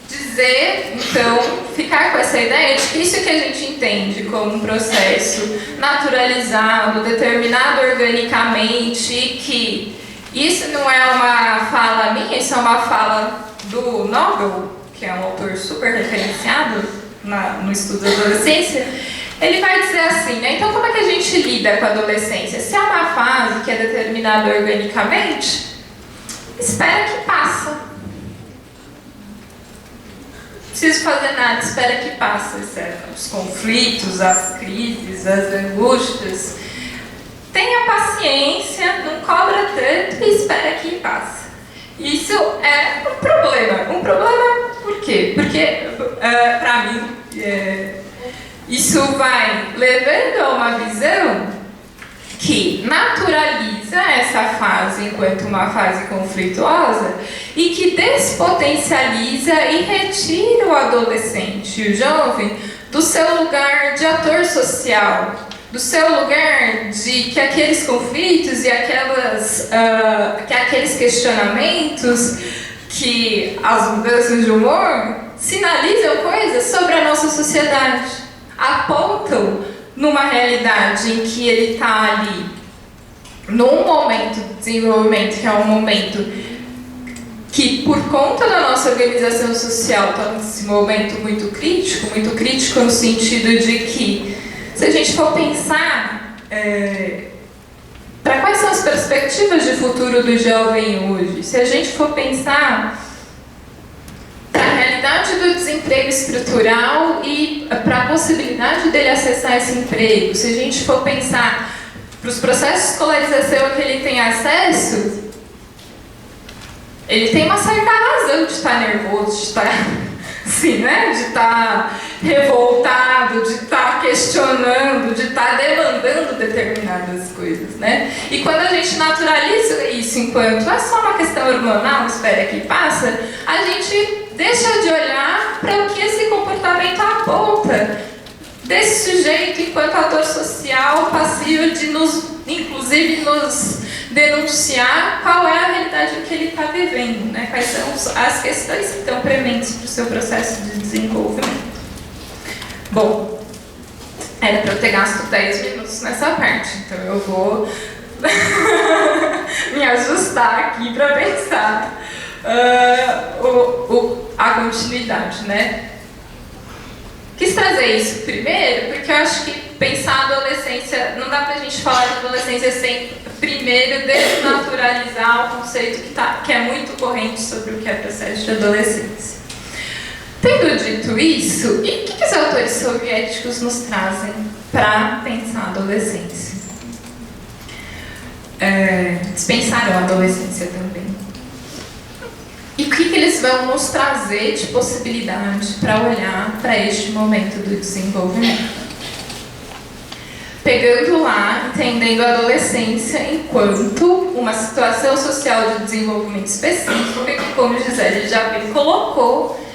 Speaker 6: dizer, então, ficar com essa ideia de que isso que a gente entende como um processo naturalizado, determinado organicamente, e que isso não é uma fala minha, isso é uma fala do Nobel, que é um autor super referenciado no estudo da adolescência. Ele vai dizer assim, né? Então, como é que a gente lida com a adolescência? Se é uma fase que é determinada organicamente, espera que passa. Não preciso fazer nada, espera que passe, certo? Os conflitos, as crises, as angústias. Tenha paciência, não cobra tanto e espera que passe. Isso é um problema. Um problema por quê? Porque, para mim, isso vai levando a uma visão que naturaliza essa fase enquanto uma fase conflituosa e que despotencializa e retira o adolescente e o jovem do seu lugar de ator social, do seu lugar de que aqueles conflitos e que aqueles questionamentos, que as mudanças de humor sinalizam coisas sobre a nossa sociedade, apontam numa realidade em que ele está ali num momento de desenvolvimento, que é um momento que, por conta da nossa organização social, está nesse momento muito crítico no sentido de que, se a gente for pensar para quais são as perspectivas de futuro do jovem hoje, se a gente for pensar para a realidade do desemprego estrutural e para a possibilidade dele acessar esse emprego, se a gente for pensar para os processos de escolarização que ele tem acesso, ele tem uma certa razão de estar nervoso, de estar assim, né? De estar revoltado, de estar questionando, de estar demandando determinadas coisas, né? E quando a gente naturaliza isso enquanto é só uma questão hormonal, espera que passa, a gente deixa de olhar para o que esse comportamento aponta desse sujeito enquanto ator social passível de inclusive nos denunciar qual é a realidade que ele está vivendo, né? Quais são as questões que estão prementes para o seu processo de desenvolvimento. Bom, era para eu ter gasto 10 minutos nessa parte, então eu vou me ajustar aqui para pensar a continuidade, né? Quis trazer isso primeiro porque eu acho que pensar a adolescência, não dá pra gente falar de adolescência sem primeiro desnaturalizar o conceito que é muito corrente sobre o que é processo de adolescência. Tendo dito isso, e o que os autores soviéticos nos trazem para pensar a adolescência? Eles pensaram a adolescência também. E o que eles vão nos trazer de possibilidade para olhar para este momento do desenvolvimento? Pegando lá, entendendo a adolescência enquanto uma situação social de desenvolvimento específica, que, como Gisele já bem colocou,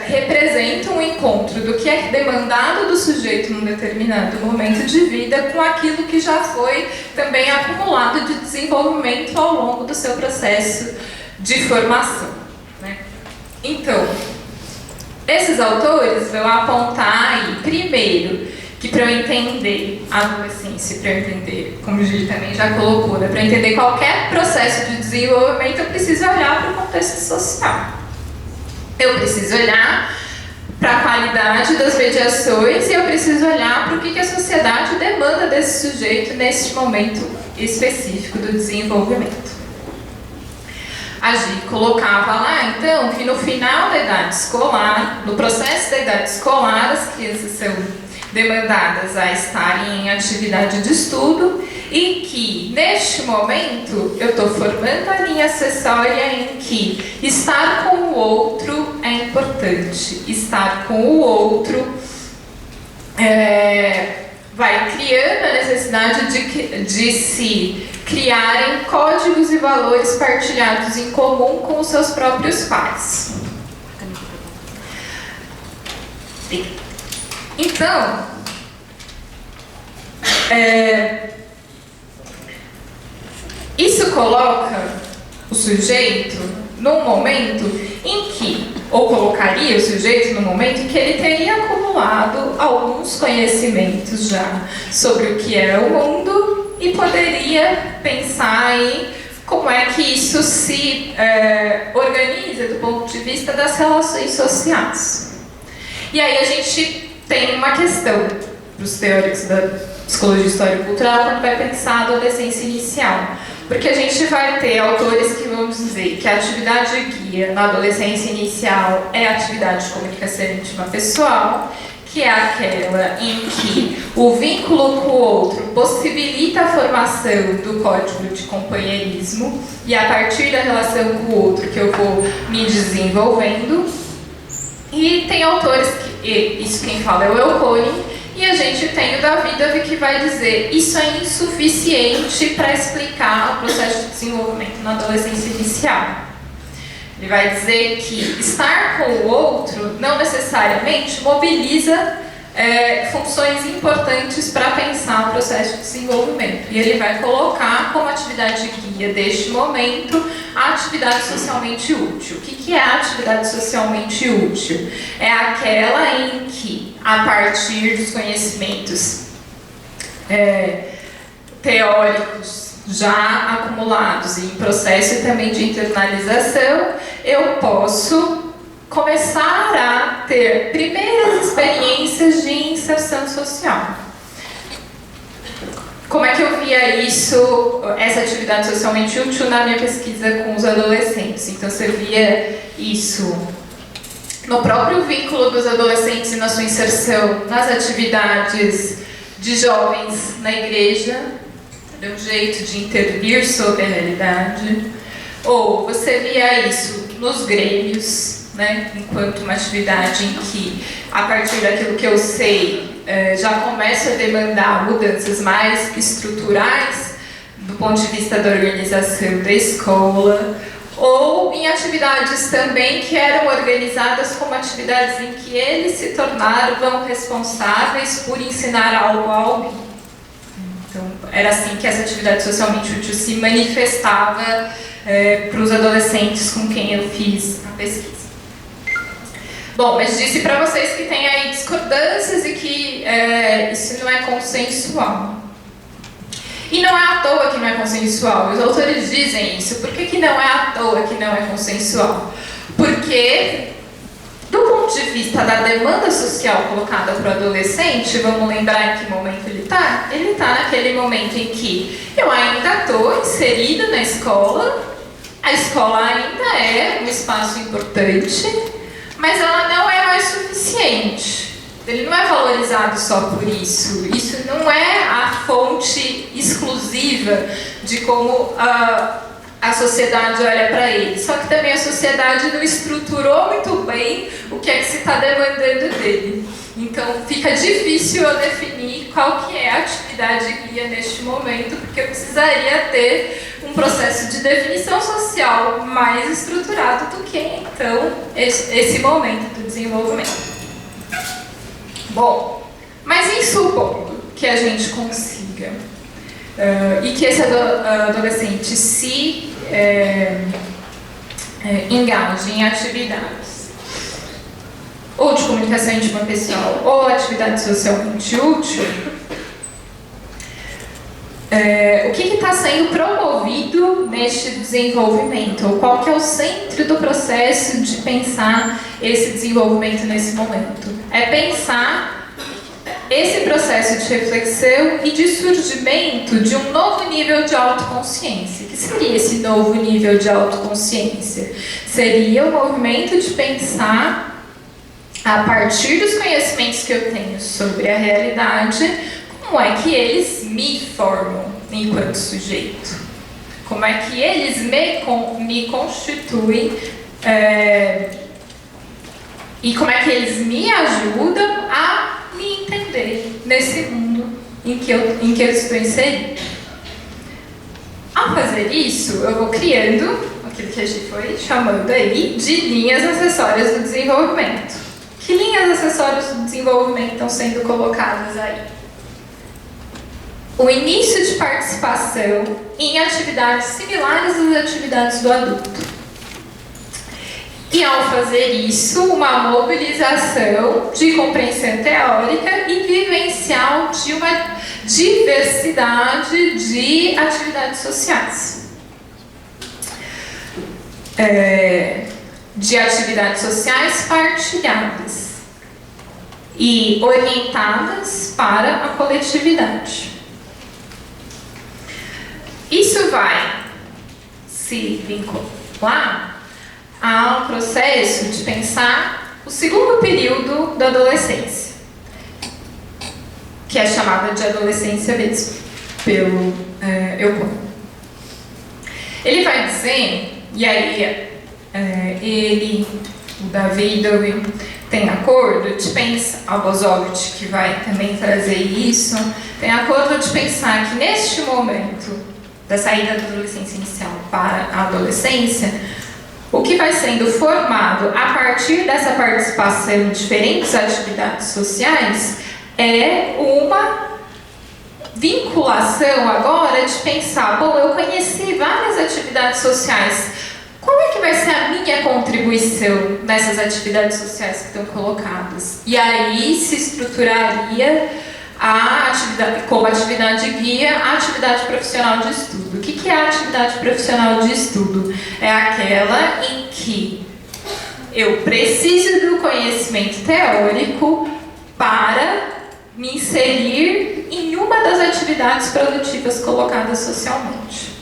Speaker 6: representa um encontro do que é demandado do sujeito num determinado momento de vida com aquilo que já foi também acumulado de desenvolvimento ao longo do seu processo de formação, né? Então, esses autores vão apontar aí, primeiro, que para eu entender a adolescência, para eu entender, como o Gil também já colocou, né, para eu entender qualquer processo de desenvolvimento, eu preciso olhar para o contexto social. Eu preciso olhar para a qualidade das mediações e eu preciso olhar para o que a sociedade demanda desse sujeito nesse momento específico do desenvolvimento. A Gi colocava lá, então, que no final da idade escolar, no processo da idade escolar, as crianças são demandadas a estarem em atividade de estudo e que, neste momento, eu estou formando a linha acessória em que estar com o outro é importante. Estar com o outro vai criando a necessidade de se criarem códigos e valores partilhados em comum com os seus próprios pais. Então, isso coloca o sujeito num momento em que, ou colocaria o sujeito num momento em que ele teria acumulado alguns conhecimentos já sobre o que é o mundo e poderia pensar em como é que isso se organiza do ponto de vista das relações sociais. E aí a gente tem uma questão para os teóricos da psicologia histórico-cultural quando vai pensar a adolescência inicial. Porque a gente vai ter autores que vão dizer que a atividade guia na adolescência inicial é a atividade de comunicação íntima pessoal, que é aquela em que o vínculo com o outro possibilita a formação do código de companheirismo e a partir da relação com o outro que eu vou me desenvolvendo. E tem autores que, isso quem fala é o Elcone, e a gente tem o Davidov que vai dizer isso é insuficiente para explicar o processo de desenvolvimento na adolescência inicial. Ele vai dizer que estar com o outro não necessariamente mobiliza funções importantes para pensar o processo de desenvolvimento. E ele vai colocar como atividade guia deste momento a atividade socialmente útil. O que é a atividade socialmente útil? É aquela em que, a partir dos conhecimentos teóricos já acumulados e em processo também de internalização, eu posso começar a ter primeiras experiências de inserção social. Como é que eu via isso, essa atividade socialmente útil na minha pesquisa com os adolescentes? Então, você via isso no próprio vínculo dos adolescentes e na sua inserção nas atividades de jovens na igreja, de um jeito de intervir sobre a realidade. Ou você via isso nos grêmios, né, enquanto uma atividade em que, a partir daquilo que eu sei, já começo a demandar mudanças mais estruturais do ponto de vista da organização da escola, ou em atividades também que eram organizadas como atividades em que eles se tornaram responsáveis por ensinar algo a alguém. Então, era assim que essa atividade socialmente útil se manifestava para os adolescentes com quem eu fiz a pesquisa. Bom, mas disse para vocês que tem aí discordâncias e que isso não é consensual. E não é à toa que não é consensual. Os autores dizem isso. Por que não é à toa que não é consensual? Porque, do ponto ponto de vista da demanda social colocada para o adolescente, vamos lembrar em que momento ele está? Ele está naquele momento em que eu ainda estou inserido na escola, a escola ainda é um espaço importante, mas ela não é mais suficiente. Ele não é valorizado só por isso. Isso não é a fonte exclusiva de como a sociedade olha para ele. Só que também a sociedade não estruturou muito bem o que é que se está demandando dele. Então fica difícil eu definir qual que é a atividade guia neste momento, porque eu precisaria ter um processo de definição social mais estruturado do que, então, esse momento do desenvolvimento. Bom, mas em supondo que a gente consiga e que esse adolescente se engaje em atividades ou de comunicação íntima pessoal ou atividade socialmente útil, o que está sendo promovido neste desenvolvimento? Ou qual que é o centro do processo de pensar esse desenvolvimento nesse momento? É pensar esse processo de reflexão e de surgimento de um novo nível de autoconsciência. O que seria esse novo nível de autoconsciência? Seria o movimento de pensar, a partir dos conhecimentos que eu tenho sobre a realidade, como é que eles me formam enquanto sujeito? Como é que eles me constituem e como é que eles me ajudam a me entender nesse mundo em que eu estou inserido? Ao fazer isso, eu vou criando aquilo que a gente foi chamando aí de linhas acessórias do desenvolvimento. Que linhas acessórias do desenvolvimento estão sendo colocadas aí? O início de participação em atividades similares às atividades do adulto. E ao fazer isso, uma mobilização de compreensão teórica e vivencial de uma diversidade de atividades sociais. De atividades sociais partilhadas e orientadas para a coletividade. Isso vai se vincular ao processo de pensar o segundo período da adolescência, que é chamada de adolescência mesmo, pelo Eukon. Ele vai dizer, e aí ele, o David, tem acordo de pensar, a Bozovich, que vai também trazer isso, tem acordo de pensar que neste momento da saída da adolescência inicial para a adolescência, o que vai sendo formado a partir dessa participação em diferentes atividades sociais é uma vinculação agora de pensar, bom, eu conheci várias atividades sociais, qual é que vai ser a minha contribuição nessas atividades sociais que estão colocadas? E aí se estruturaria a atividade, como atividade guia, a atividade profissional de estudo. O que é a atividade profissional de estudo? É aquela em que eu preciso do conhecimento teórico para me inserir em uma das atividades produtivas colocadas socialmente.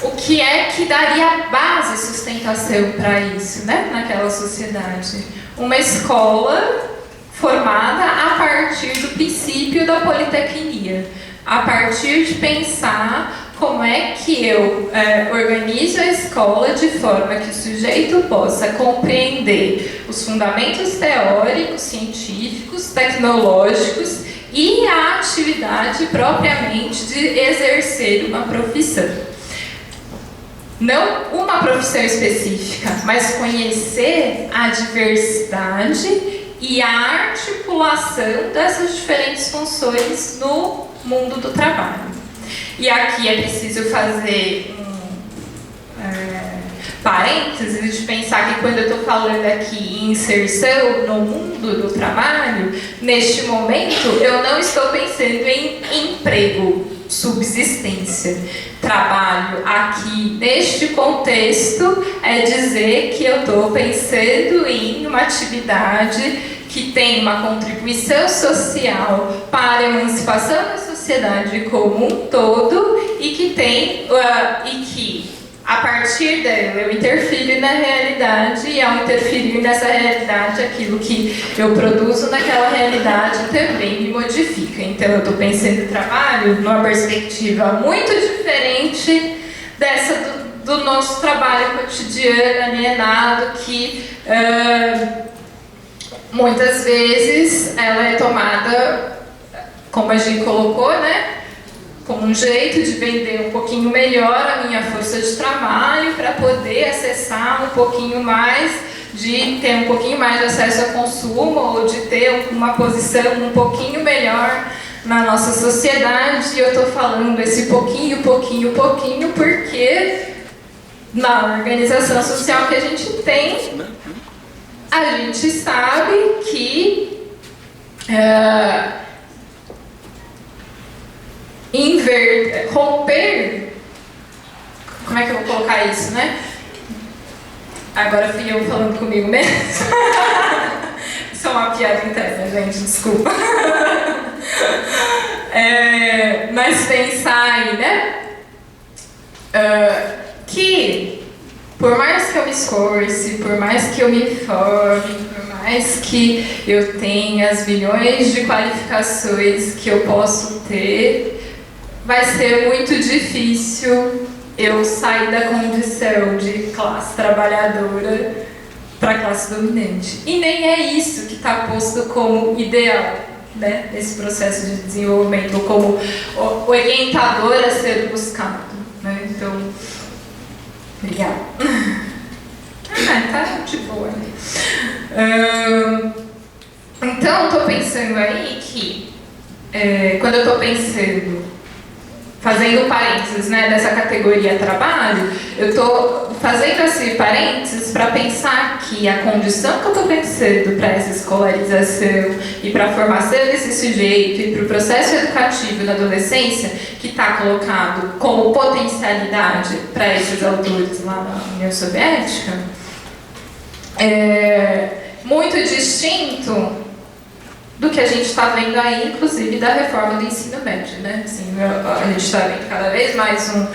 Speaker 6: O que é que daria base e sustentação para isso, né, naquela sociedade? Uma escola formada a partir do princípio da politecnia, a partir de pensar como é que eu organizo a escola de forma que o sujeito possa compreender os fundamentos teóricos, científicos, tecnológicos e a atividade propriamente de exercer uma profissão. Não uma profissão específica, mas conhecer a diversidade e a articulação dessas diferentes funções no mundo do trabalho. E aqui é preciso fazer parênteses de pensar que quando eu estou falando aqui em inserção no mundo do trabalho, neste momento eu não estou pensando em emprego. subsistência. Trabalho aqui, neste contexto, é dizer que eu estou pensando em uma atividade que tem uma contribuição social para a emancipação da sociedade como um todo e que tem e que a partir dela eu interfiro na realidade e ao interferir nessa realidade aquilo que eu produzo naquela realidade também me modifica. Então eu estou pensando em trabalho numa perspectiva muito diferente dessa do nosso trabalho cotidiano alienado que muitas vezes ela é tomada, como a gente colocou, né? Como um jeito de vender um pouquinho melhor a minha força de trabalho para poder acessar um pouquinho mais, de ter um pouquinho mais de acesso a consumo ou de ter uma posição um pouquinho melhor na nossa sociedade. E eu estou falando esse pouquinho, porque na organização social que a gente tem, a gente sabe que romper, como é que eu vou colocar isso, né? Agora fui eu falando comigo mesmo. Isso é uma piada interna, gente, desculpa. Mas pensar aí, né? Que por mais que eu me esforce, por mais que eu me forme, por mais que eu tenha as milhões de qualificações que eu posso ter, vai ser muito difícil eu sair da condição de classe trabalhadora para a classe dominante. E nem é isso que está posto como ideal, né, nesse processo de desenvolvimento, ou como orientador a ser buscado. Né? Então, obrigada. Tá de boa. Então, estou pensando aí que, quando eu estou pensando, fazendo parênteses, né, dessa categoria trabalho, eu estou fazendo esse parênteses para pensar que a condição que eu estou pensando para essa escolarização e para a formação desse sujeito e para o processo educativo da adolescência, que está colocado como potencialidade para esses autores lá na União Soviética, é muito distinto do que a gente está vendo aí, inclusive, da reforma do ensino médio, né? Assim, a gente está vendo cada vez mais um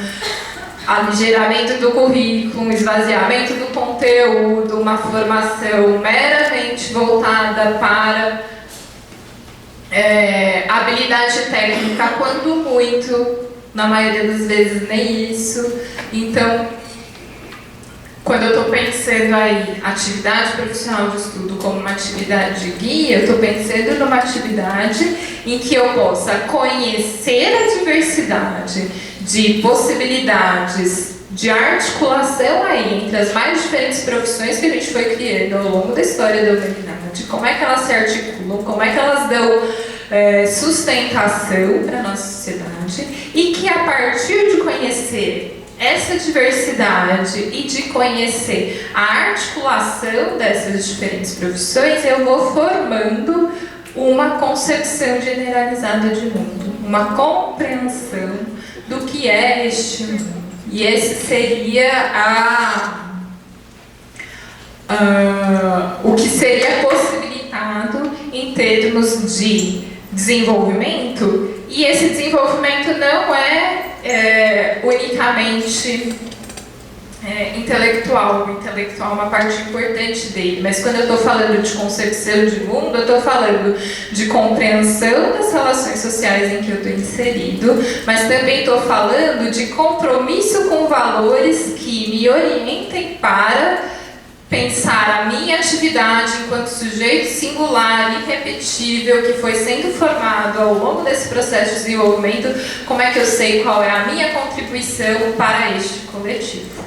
Speaker 6: aligeramento do currículo, um esvaziamento do conteúdo, uma formação meramente voltada para habilidade técnica, quando muito, na maioria das vezes nem isso. Então, quando eu estou pensando aí atividade profissional de estudo como uma atividade de guia, eu estou pensando numa atividade em que eu possa conhecer a diversidade de possibilidades de articulação aí entre as mais diferentes profissões que a gente foi criando ao longo da história da humanidade, como é que elas se articulam, como é que elas dão sustentação para a nossa sociedade, e que a partir de conhecer essa diversidade e de conhecer a articulação dessas diferentes profissões, eu vou formando uma concepção generalizada de mundo, uma compreensão do que é este mundo. E esse seria o que seria possibilitado em termos de desenvolvimento. E esse desenvolvimento não é unicamente intelectual. O intelectual é uma parte importante dele, mas quando eu estou falando de concepção de mundo, eu estou falando de compreensão das relações sociais em que eu estou inserido, mas também estou falando de compromisso com valores que me orientem para pensar a minha atividade enquanto sujeito singular, irrepetível, que foi sendo formado ao longo desse processo de desenvolvimento, como é que eu sei qual é a minha contribuição para este coletivo.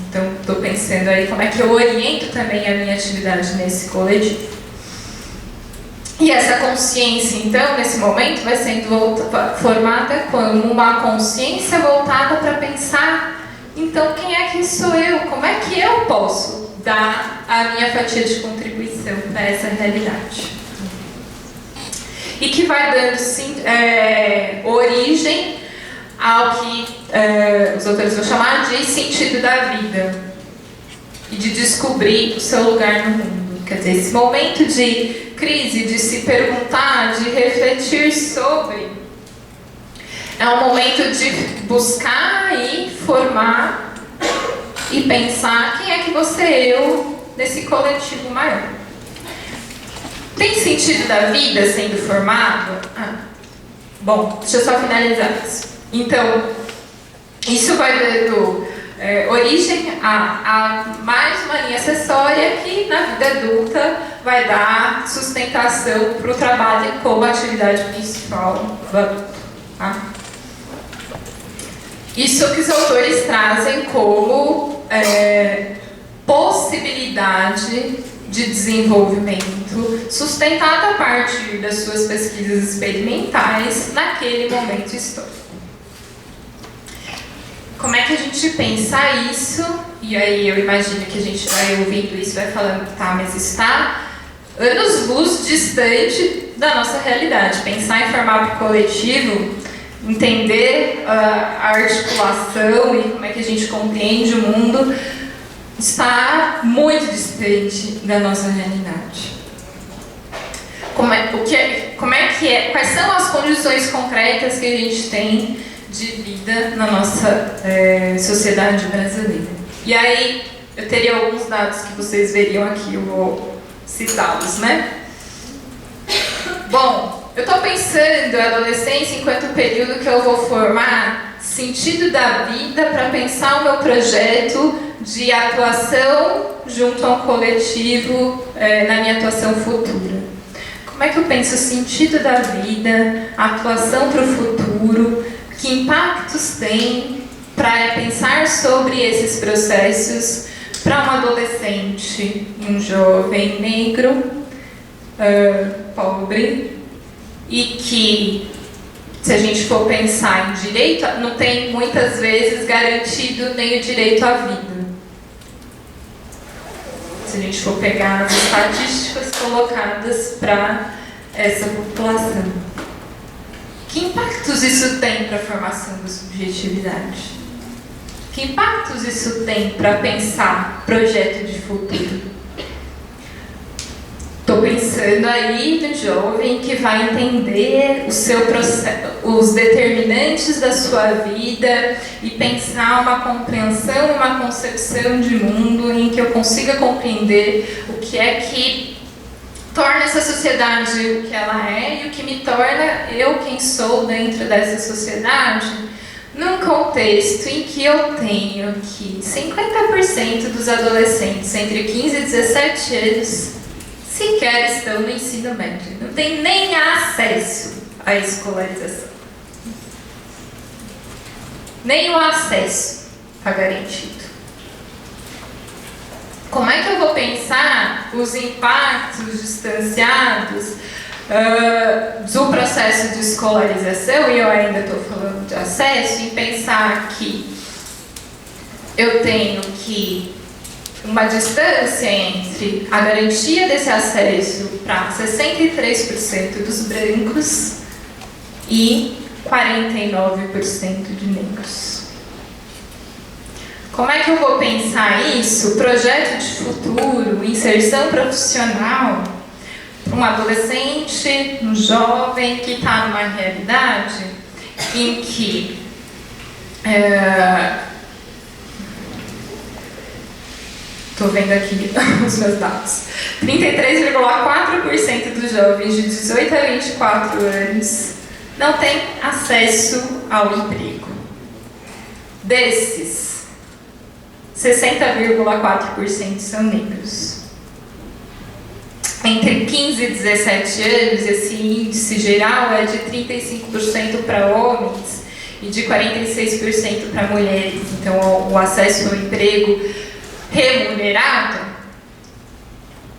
Speaker 6: Então, estou pensando aí como é que eu oriento também a minha atividade nesse coletivo. E essa consciência, então, nesse momento, vai sendo formada como uma consciência voltada para pensar, então, quem é que sou eu? Como é que eu posso dar a minha fatia de contribuição para essa realidade? E que vai dando origem ao que os autores vão chamar de sentido da vida e de descobrir o seu lugar no mundo. Quer dizer, esse momento de crise, de se perguntar, de refletir sobre, é um momento de buscar e formar e pensar quem é que você é eu nesse coletivo maior. Tem sentido da vida sendo formado? Bom, deixa eu só finalizar isso. Então, isso vai dando origem a mais uma linha acessória que na vida adulta vai dar sustentação para o trabalho como atividade principal do adulto. Tá? Isso que os autores trazem como possibilidade de desenvolvimento sustentado a partir das suas pesquisas experimentais naquele momento histórico. Como é que a gente pensa isso? E aí eu imagino que a gente vai ouvindo isso, vai falando, tá, mas está anos-luz distante da nossa realidade. Pensar em formato coletivo, entender a articulação e como é que a gente compreende o mundo, está muito distante da nossa realidade. Quais são as condições concretas que a gente tem de vida na nossa sociedade brasileira? E aí, eu teria alguns dados que vocês veriam aqui, eu vou citá-los, né? Bom, eu estou pensando a adolescência enquanto período que eu vou formar sentido da vida para pensar o meu projeto de atuação junto a um coletivo na minha atuação futura. Como é que eu penso o sentido da vida, a atuação para o futuro, que impactos tem para pensar sobre esses processos para um adolescente, um jovem negro, pobre, e que, se a gente for pensar em direito, não tem muitas vezes garantido nem o direito à vida. Se a gente for pegar as estatísticas colocadas para essa população. Que impactos isso tem para a formação da subjetividade? Que impactos isso tem para pensar projeto de futuro? Estou pensando aí no jovem que vai entender o seu processo, os determinantes da sua vida e pensar uma compreensão, uma concepção de mundo em que eu consiga compreender o que é que torna essa sociedade o que ela é e o que me torna eu quem sou dentro dessa sociedade, num contexto em que eu tenho que 50% dos adolescentes entre 15 e 17 anos sequer estão no ensino médio, não tem nem acesso à escolarização. Nem o acesso está garantido. Como é que eu vou pensar os impactos distanciados do processo de escolarização, e eu ainda estou falando de acesso, em pensar que eu tenho que uma distância entre a garantia desse acesso para 63% dos brancos e 49% de negros. Como é que eu vou pensar isso? Projeto de futuro, inserção profissional, para um adolescente, um jovem que está numa realidade em que estou vendo aqui os meus dados. 33,4% dos jovens de 18 a 24 anos não têm acesso ao emprego. Desses, 60,4% são negros. Entre 15 e 17 anos, esse índice geral é de 35% para homens e de 46% para mulheres. Então, o acesso ao emprego remunerado,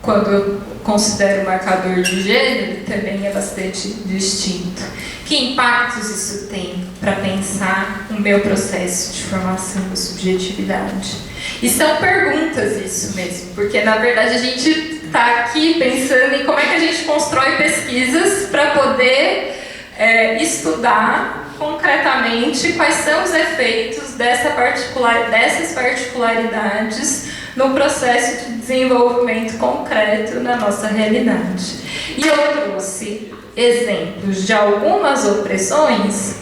Speaker 6: quando eu considero o marcador de gênero, também é bastante distinto. Que impactos isso tem para pensar o meu processo de formação da subjetividade? E são perguntas isso mesmo, porque na verdade a gente está aqui pensando em como é que a gente constrói pesquisas para poder estudar concretamente quais são os efeitos dessas particularidades no processo de desenvolvimento concreto na nossa realidade. E eu trouxe exemplos de algumas opressões,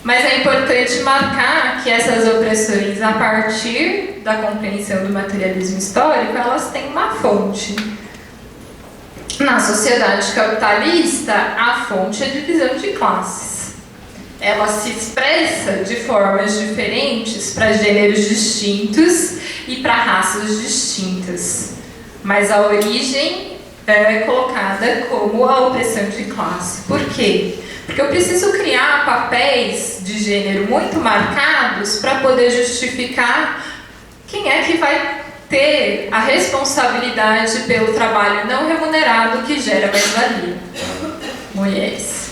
Speaker 6: mas é importante marcar que essas opressões, a partir da compreensão do materialismo histórico, elas têm uma fonte. Na sociedade capitalista, a fonte é a divisão de classes. Ela se expressa de formas diferentes para gêneros distintos e para raças distintas, mas a origem é colocada como a opressão de classe. Por quê? Porque eu preciso criar papéis de gênero muito marcados para poder justificar quem é que vai ter a responsabilidade pelo trabalho não remunerado que gera mais-valia. Mulheres.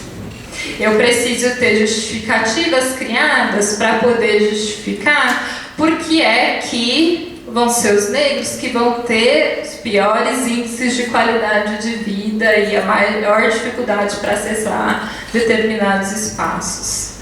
Speaker 6: Eu preciso ter justificativas criadas para poder justificar por que é que vão ser os negros que vão ter os piores índices de qualidade de vida e a maior dificuldade para acessar determinados espaços.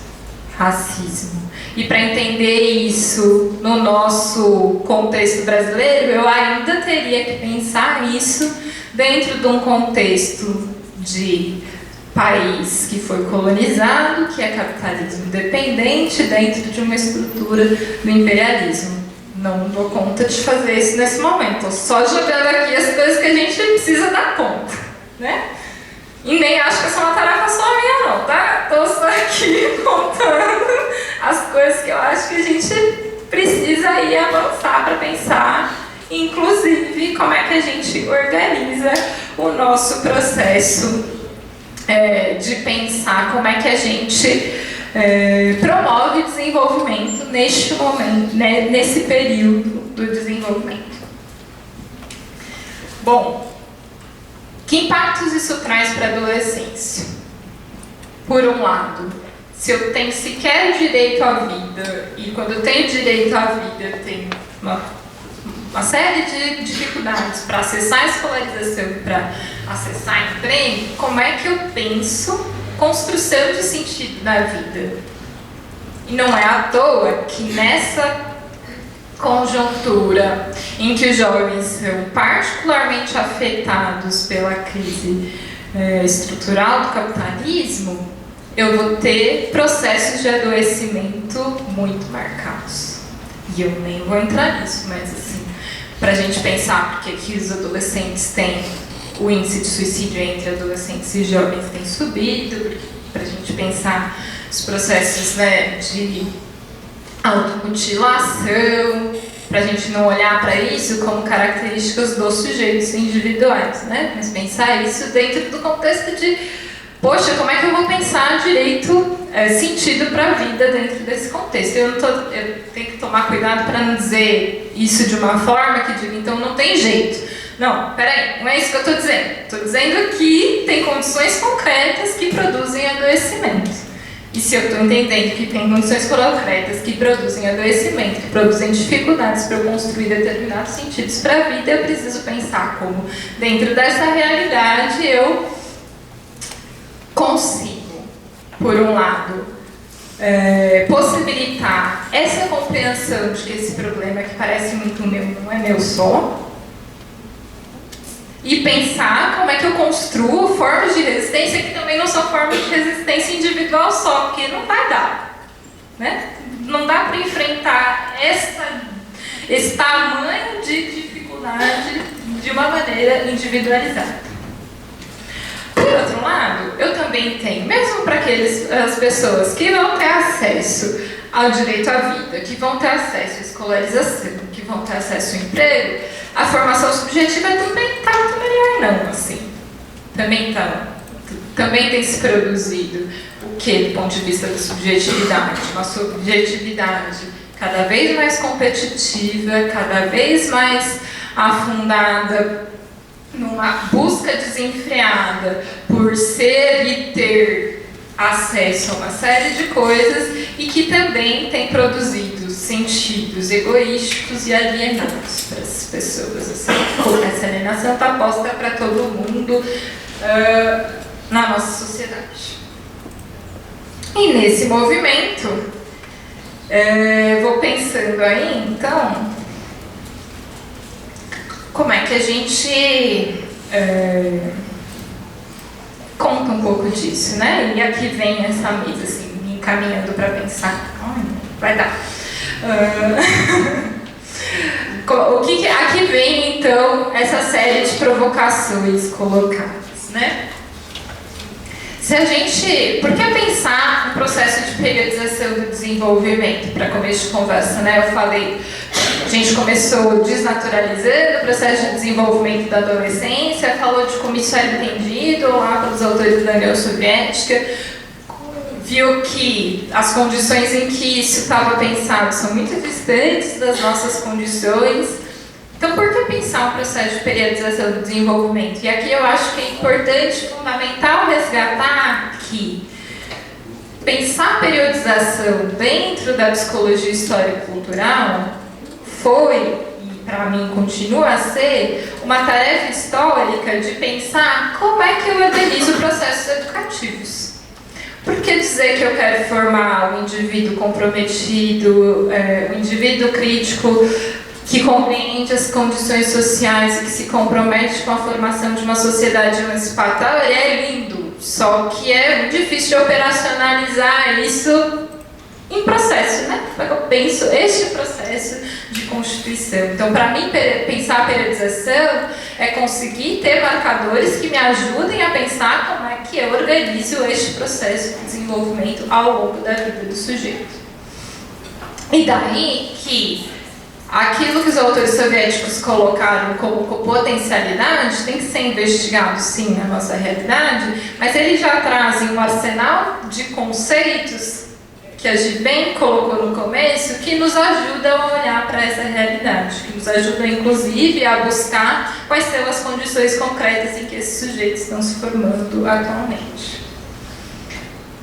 Speaker 6: Racismo. E para entender isso no nosso contexto brasileiro, eu ainda teria que pensar isso dentro de um contexto de país que foi colonizado, que é capitalismo dependente, dentro de uma estrutura do imperialismo. Não dou conta de fazer isso nesse momento, estou só jogando aqui as coisas que a gente precisa dar conta, né? E nem acho que essa é uma tarefa só minha não, tá? Estou só aqui contando as coisas que eu acho que a gente precisa ir avançar para pensar, inclusive como é que a gente organiza o nosso processo de pensar como é que a gente promove o desenvolvimento neste momento, né, nesse período do desenvolvimento. Bom, que impactos isso traz para a adolescência? Por um lado, se eu tenho sequer direito à vida, e quando eu tenho direito à vida, eu tenho uma série de dificuldades para acessar a escolarização, para acessar emprego, como é que eu penso construção de sentido da vida? E não é à toa que nessa conjuntura em que os jovens são particularmente afetados pela crise estrutural do capitalismo, eu vou ter processos de adoecimento muito marcados. E eu nem vou entrar nisso, mas assim, para a gente pensar porque que os adolescentes têm o índice de suicídio entre adolescentes e jovens tem subido, para a gente pensar os processos, né, de automutilação, para a gente não olhar para isso como características dos sujeitos individuais, né? Mas pensar isso dentro do contexto de, poxa, como é que eu vou pensar direito, sentido para a vida dentro desse contexto? Eu tenho que tomar cuidado para não dizer isso de uma forma que diga, então não tem jeito. Não, peraí, não é isso que eu estou dizendo. Estou dizendo que tem condições concretas que produzem adoecimento. E se eu estou entendendo que tem condições concretas que produzem adoecimento, que produzem dificuldades para eu construir determinados sentidos para a vida, eu preciso pensar como, dentro dessa realidade, eu consigo, por um lado, possibilitar essa compreensão de que esse problema que parece muito meu não é meu só, e pensar como é que eu construo formas de resistência que também não são formas de resistência individual só, porque não vai dar, né? Não dá para enfrentar esse tamanho de dificuldade de uma maneira individualizada. Por outro lado, eu também tenho, mesmo para as pessoas que vão ter acesso ao direito à vida, que vão ter acesso à escolarização, que vão ter acesso ao emprego, a formação subjetiva também está muito melhor não, assim. Também tem se produzido o que, do ponto de vista da subjetividade? Uma subjetividade cada vez mais competitiva, cada vez mais afundada numa busca desenfreada por ser e ter acesso a uma série de coisas e que também tem produzido sentidos egoísticos e alienados para essas pessoas. Assim, essa alienação está posta para todo mundo na nossa sociedade. E nesse movimento, vou pensando aí, então, como é que a gente conta um pouco disso, né? E aqui vem essa mesa, assim, me encaminhando para pensar. Vai dar. Aqui vem, então, essa série de provocações colocadas, né? Por que pensar no processo de periodização do desenvolvimento? Para começo de conversa, né? Eu falei, a gente começou desnaturalizando o processo de desenvolvimento da adolescência, falou de como isso era entendido lá pelos autores da União Soviética, viu que as condições em que isso estava pensado são muito distantes das nossas condições. Então, por que pensar um processo de periodização do desenvolvimento? E aqui eu acho que é importante, fundamental, resgatar que pensar a periodização dentro da psicologia histórico-cultural foi, e para mim continua a ser, uma tarefa histórica de pensar como é que eu organizo processos educativos. Por que dizer que eu quero formar um indivíduo comprometido, um indivíduo crítico, que compreende as condições sociais e que se compromete com a formação de uma sociedade emancipatória? É lindo, só que é muito difícil de operacionalizar isso em processo, né? Eu penso este processo de constituição. Então, para mim, pensar a periodização é conseguir ter marcadores que me ajudem a pensar como é que eu organizo este processo de desenvolvimento ao longo da vida do sujeito. E daí que aquilo que os autores soviéticos colocaram como potencialidade tem que ser investigado, sim, na nossa realidade, mas eles já trazem um arsenal de conceitos que a gente bem colocou no começo, que nos ajudam a olhar para essa realidade, que nos ajudam, inclusive, a buscar quais são as condições concretas em que esses sujeitos estão se formando atualmente.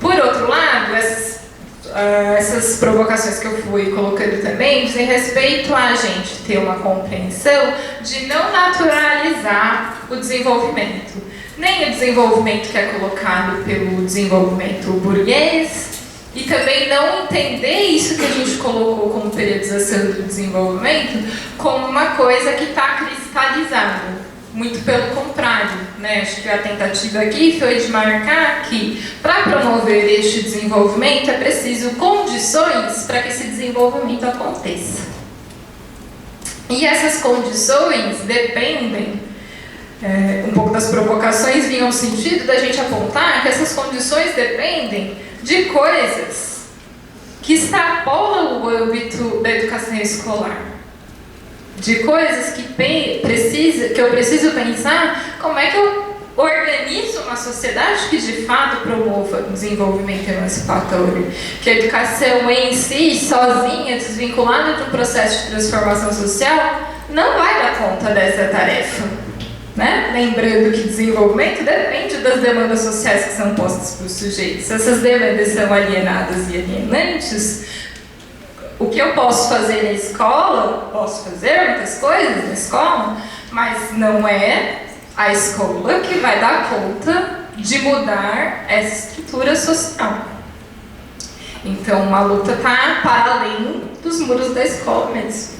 Speaker 6: Por outro lado, essas provocações que eu fui colocando também dizem respeito a gente ter uma compreensão de não naturalizar o desenvolvimento. Nem o desenvolvimento que é colocado pelo desenvolvimento burguês, e também não entender isso que a gente colocou como periodização do desenvolvimento como uma coisa que está cristalizada. Muito pelo contrário, né? Acho que a tentativa aqui foi de marcar que, para promover este desenvolvimento, é preciso condições para que esse desenvolvimento aconteça. E essas condições dependem, um pouco das provocações vinham no sentido da gente apontar que essas condições dependem de coisas que extrapolam o âmbito da educação escolar. De coisas que eu preciso pensar como é que eu organizo uma sociedade que de fato promova o desenvolvimento emancipatório. Que a educação em si, sozinha, desvinculada de um processo de transformação social, não vai dar conta dessa tarefa. Né? Lembrando que desenvolvimento depende das demandas sociais que são postas para os sujeitos. Se essas demandas são alienadas e alienantes, o que eu posso fazer na escola, posso fazer muitas coisas na escola, mas não é a escola que vai dar conta de mudar essa estrutura social. Então, uma luta está para além dos muros da escola mesmo.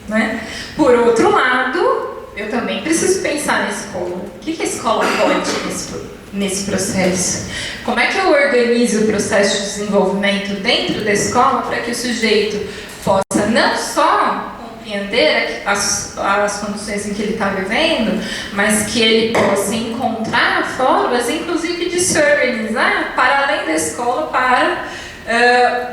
Speaker 6: Né? Por outro lado, eu também preciso pensar na escola. O que a escola pode nesse processo? Como é que eu organizo o processo de desenvolvimento dentro da escola para que o sujeito possa não só compreender as condições em que ele está vivendo, mas que ele possa encontrar formas, inclusive, de se organizar para além da escola para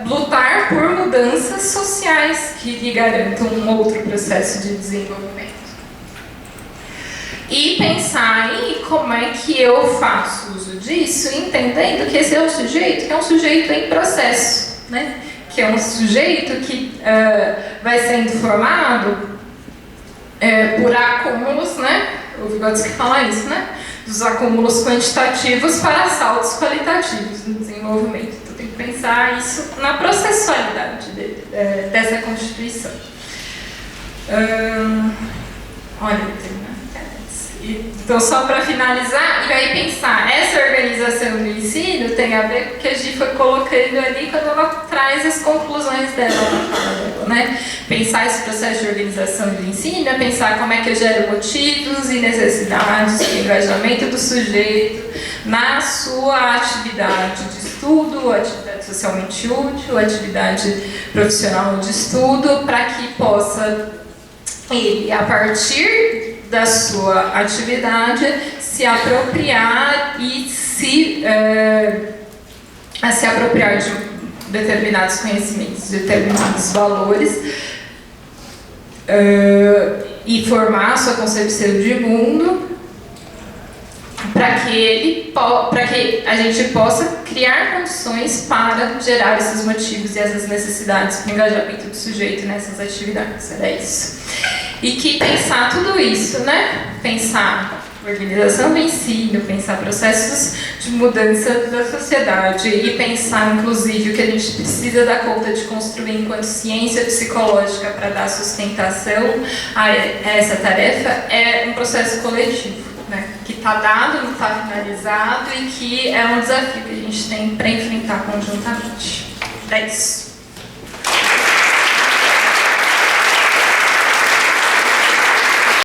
Speaker 6: lutar por mudanças sociais que lhe garantam um outro processo de desenvolvimento. E pensar aí como é que eu faço uso disso, entendendo que esse é um sujeito que é um sujeito em processo, né? Que é um sujeito que vai sendo formado por acúmulos, né? O Vygotsky fala isso, né? Dos acúmulos quantitativos para saltos qualitativos no desenvolvimento. Então tem que pensar isso na processualidade dessa constituição. Olha, Então, só para finalizar, e aí pensar, essa organização do ensino tem a ver com o que a Gi foi colocando ali quando ela traz as conclusões dela na fala dela, né? Pensar esse processo de organização do ensino é pensar como é que eu gero motivos e necessidades, o engajamento do sujeito na sua atividade de estudo, atividade socialmente útil, atividade profissional de estudo, para que possa ele, a partir da sua atividade, se apropriar e se apropriar de determinados conhecimentos, determinados valores, e formar a sua concepção de mundo, para que a gente possa criar condições para gerar esses motivos e essas necessidades para o engajamento do sujeito nessas atividades. Era isso. E que pensar tudo isso, né? Pensar organização do ensino, pensar processos de mudança da sociedade e pensar, inclusive, o que a gente precisa dar conta de construir enquanto ciência psicológica para dar sustentação a essa tarefa é um processo coletivo, né? Que está dado, não está finalizado e que é um desafio que a gente tem para enfrentar conjuntamente. É isso.